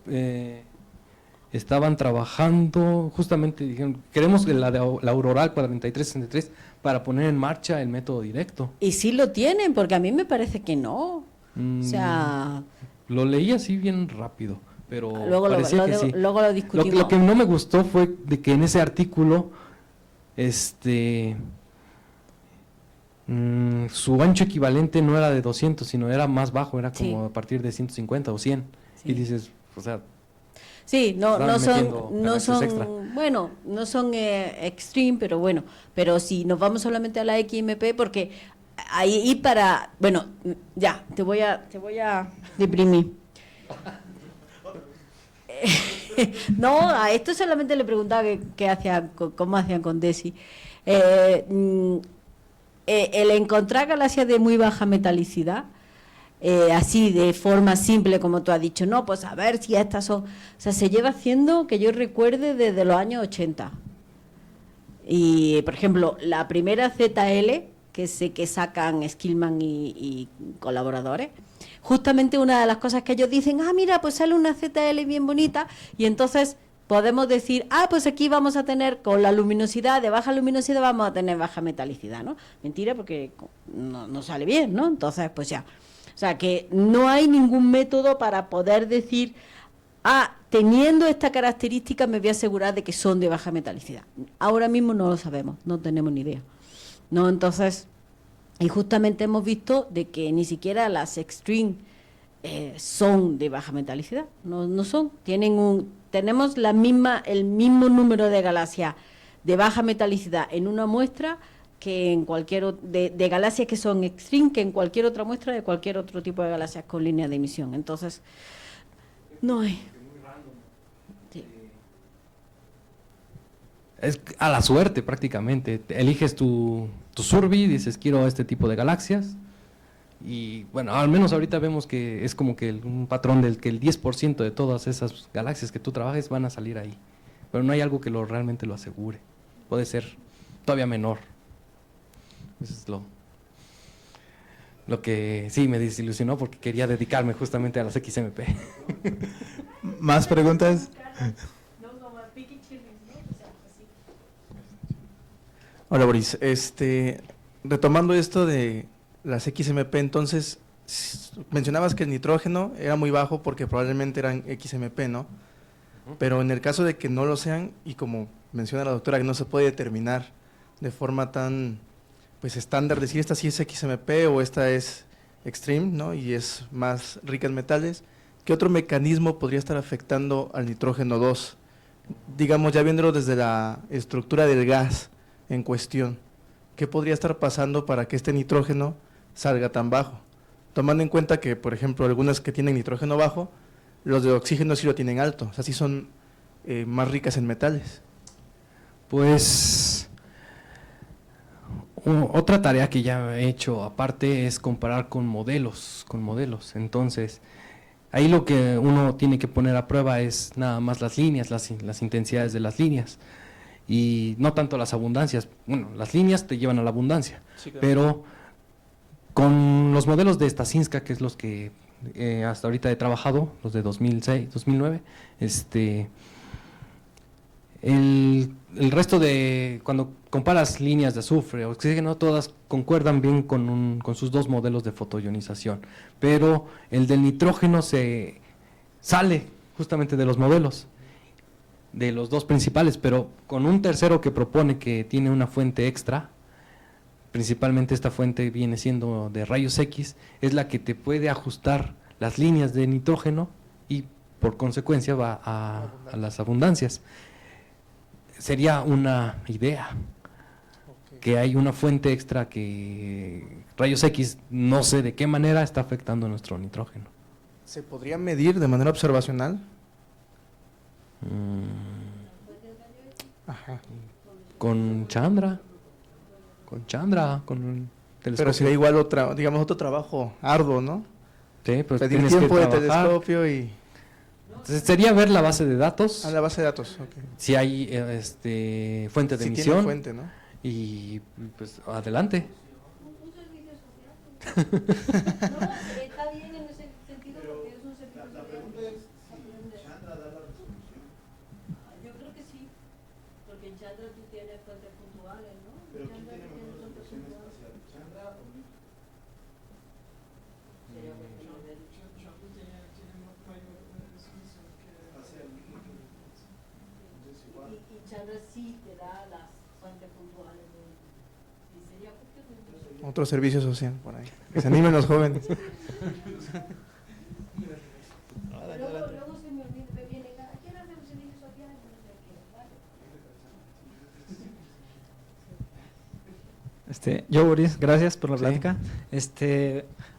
estaban trabajando, justamente dijeron, queremos la Auroral 4363 para poner en marcha el método directo.
Y sí lo tienen, porque a mí me parece que no. O sea,
lo leí así bien rápido, pero
luego
parecía que sí.
Luego lo discutimos.
Lo que no me gustó fue de que en ese artículo su ancho equivalente no era de 200, sino era más bajo, era como
Sí.
a partir de 150 o 100.
Sí.
Y dices, o sea,
Sí, no
metiendo
son,
extra.
bueno, no son extreme, pero bueno, pero si nos vamos solamente a la XMP, porque ahí para, bueno, ya, te voy a deprimir. No, a esto solamente le preguntaba qué hacían, cómo hacían con DESI. El encontrar galaxias de muy baja metalicidad, así de forma simple como tú has dicho, no, pues a ver si estas son, o sea, se lleva haciendo, que yo recuerde, desde los años 80. Y, por ejemplo, la primera ZL, que sé que sacan Skillman y colaboradores, justamente una de las cosas que ellos dicen, mira, pues sale una ZL bien bonita, y entonces podemos decir, pues aquí vamos a tener, con la luminosidad, de baja luminosidad vamos a tener baja metalicidad, ¿no? Mentira, porque no sale bien, ¿no? Entonces, pues ya. O sea, que no hay ningún método para poder decir, teniendo esta característica me voy a asegurar de que son de baja metalicidad. Ahora mismo no lo sabemos, no tenemos ni idea. ¿No? Entonces, y justamente hemos visto de que ni siquiera las extreme son de baja metalicidad, no son, tenemos el mismo número de galaxias de baja metalicidad en una muestra que en cualquier de galaxias que son extreme, que en cualquier otra muestra de cualquier otro tipo de galaxias con línea de emisión. Entonces, no hay. Sí.
Es a la suerte prácticamente. Eliges tu survey, dices quiero este tipo de galaxias, y bueno, al menos ahorita vemos que es como que un patrón del que el 10% de todas esas galaxias que tú trabajes van a salir ahí, pero no hay algo que realmente lo asegure. Puede ser todavía menor. Eso es lo que sí me desilusionó, porque quería dedicarme justamente a las XMP.
¿Más preguntas?
Hola Boris, retomando esto de las XMP, entonces mencionabas que el nitrógeno era muy bajo porque probablemente eran XMP, ¿no? Pero en el caso de que no lo sean, y como menciona la doctora, que no se puede determinar de forma tan pues estándar, decir esta sí es XMP o esta es Extreme, ¿no? Y es más rica en metales, ¿qué otro mecanismo podría estar afectando al nitrógeno 2? Digamos, ya viéndolo desde la estructura del gas en cuestión, ¿qué podría estar pasando para que este nitrógeno salga tan bajo? Tomando en cuenta que, por ejemplo, algunas que tienen nitrógeno bajo, los de oxígeno sí lo tienen alto, o sea, sí son más ricas en metales.
Pues otra tarea que ya he hecho aparte es comparar con modelos. Entonces, ahí lo que uno tiene que poner a prueba es nada más las líneas, las intensidades de las líneas, y no tanto las abundancias. Bueno, las líneas te llevan a la abundancia, sí, claro. Pero con los modelos de Stasinska, que es los que hasta ahorita he trabajado, los de 2006, 2009, el resto de, cuando comparas líneas de azufre o oxígeno, todas concuerdan bien con sus dos modelos de fotoionización, pero el del nitrógeno se sale justamente de los modelos, de los dos principales, pero con un tercero que propone que tiene una fuente extra. Principalmente esta fuente viene siendo de rayos X, es la que te puede ajustar las líneas de nitrógeno y por consecuencia va a las abundancias. Sería una idea, que hay una fuente extra que rayos X, no sé de qué manera está afectando nuestro nitrógeno.
¿Se podría medir de manera observacional?
Ajá. Con Chandra, con el telescopio.
Pero sería igual otro trabajo arduo, ¿no?
Sí, pues
pedir tiempo de telescopio y...
Entonces, sería ver la base de datos.
La base de datos, ok.
Si hay fuente de
si
emisión.
Tiene fuente, ¿no?
Y pues adelante.
Un servicio social. No, está bien en ese sentido porque es un servicio social. La pregunta es si Chandra da la resolución. Yo creo que sí, porque en Chandra tú tienes fuentes puntuales, ¿no? Pero ¿quién tiene mejor resolución espacial? ¿Chandra o Micro? Sería bueno. Y Chandra sí te da las fuentes puntuales. Y sería cuestión.
Otro servicio social por ahí. Que se animen los jóvenes.
Luego se me olvida, me viene, ¿quién hace un servicio social? No sé qué, ¿vale?
Yo, Boris, gracias por la plática.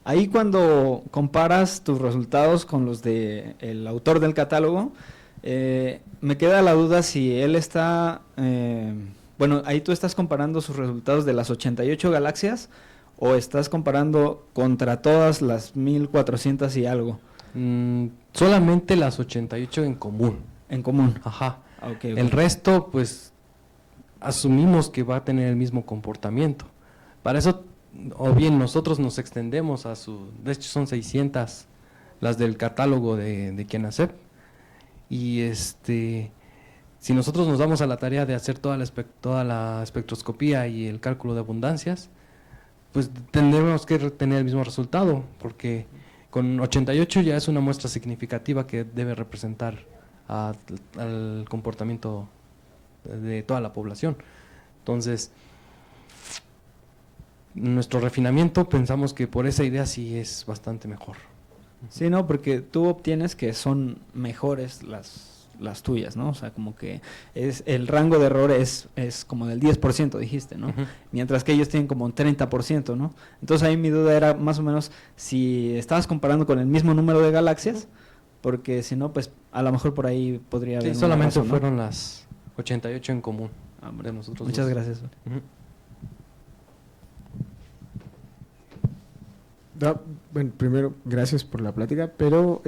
Ahí cuando comparas tus resultados con los de el autor del catálogo, me queda la duda si él está, bueno, ahí tú estás comparando sus resultados de las 88 galaxias o estás comparando contra todas las 1400 y algo.
Solamente las 88 en común.
En común.
Ajá.
Okay.
El resto, pues, asumimos que va a tener el mismo comportamiento. Para eso, o bien nosotros nos extendemos de hecho son 600 las del catálogo de Kenacep, y si nosotros nos damos a la tarea de hacer toda la espectroscopía y el cálculo de abundancias, pues tendremos que tener el mismo resultado, porque con 88 ya es una muestra significativa que debe representar al comportamiento de toda la población. Entonces, nuestro refinamiento pensamos que por esa idea sí es bastante mejor.
Sí, no, porque tú obtienes que son mejores las tuyas, ¿no? O sea, como que el rango de error es como del 10%, dijiste, ¿no? Uh-huh. Mientras que ellos tienen como un 30%, ¿no? Entonces ahí mi duda era más o menos si estabas comparando con el mismo número de galaxias, porque si no, pues a lo mejor por ahí podría haber...
Sí, solamente razón, ¿no? Fueron las 88 en común de nosotros.
Muchas gracias.
Uh-huh.
Bueno, primero, gracias por la plática, pero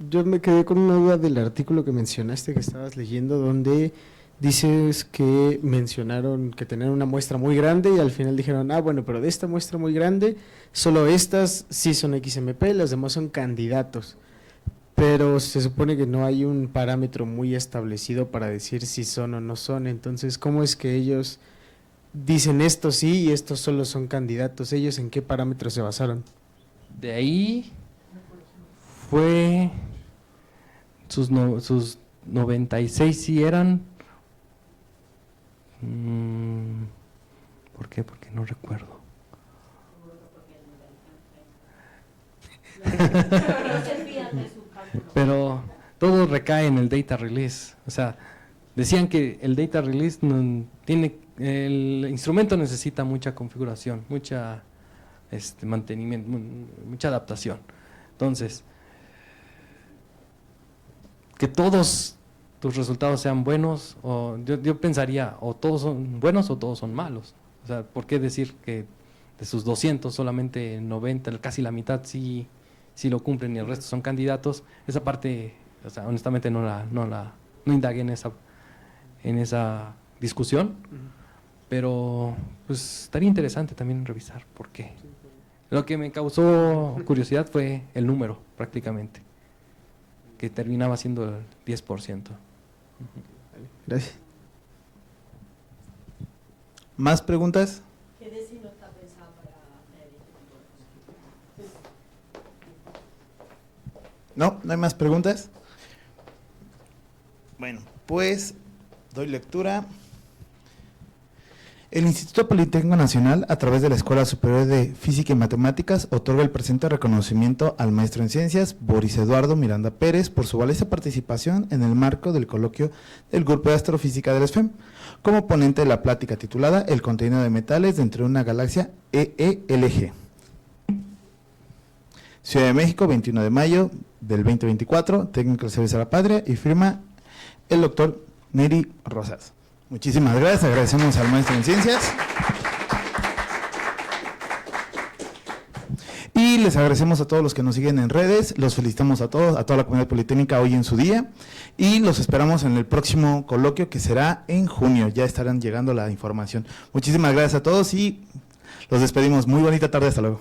yo me quedé con una duda del artículo que mencionaste, que estabas leyendo, donde dices que mencionaron que tenían una muestra muy grande y al final dijeron, bueno, pero de esta muestra muy grande, solo estas sí son XMP, las demás son candidatos, pero se supone que no hay un parámetro muy establecido para decir si son o no son. Entonces, ¿cómo es que ellos dicen estos sí y estos solo son candidatos. ¿Ellos en qué parámetros se basaron?
De ahí fue sus 96 sí eran. ¿Por qué? Porque no recuerdo. Pero todo recae en el data release. O sea, decían que el data release el instrumento necesita mucha configuración, mucha mantenimiento, mucha adaptación. Entonces, que todos tus resultados sean buenos, o yo pensaría, o todos son buenos o todos son malos. O sea, ¿por qué decir que de sus 200 solamente 90, casi la mitad sí lo cumplen y el resto son candidatos? Esa parte, o sea, honestamente no indagué en esa discusión, pero pues estaría interesante también revisar por qué. Lo que me causó curiosidad fue el número, prácticamente, que terminaba siendo el 10%.
Gracias.
¿Más preguntas?
¿Qué decir no está pensado para hacer este tipo de cosas?
No hay más preguntas. Bueno, pues doy lectura. El Instituto Politécnico Nacional, a través de la Escuela Superior de Física y Matemáticas, otorga el presente reconocimiento al maestro en ciencias, Boris Eduardo Miranda Pérez, por su valiosa participación en el marco del coloquio del Grupo de Astrofísica del SFEM, como ponente de la plática titulada El contenido de metales dentro de una galaxia EELG. Ciudad de México, 21 de mayo del 2024, técnico del Servicio a la Patria, y firma el doctor Neri Rosas. Muchísimas gracias, agradecemos al maestro en ciencias. Y les agradecemos a todos los que nos siguen en redes, los felicitamos a todos, a toda la comunidad politécnica hoy en su día, y los esperamos en el próximo coloquio que será en junio, ya estarán llegando la información. Muchísimas gracias a todos y los despedimos. Muy bonita tarde, hasta luego.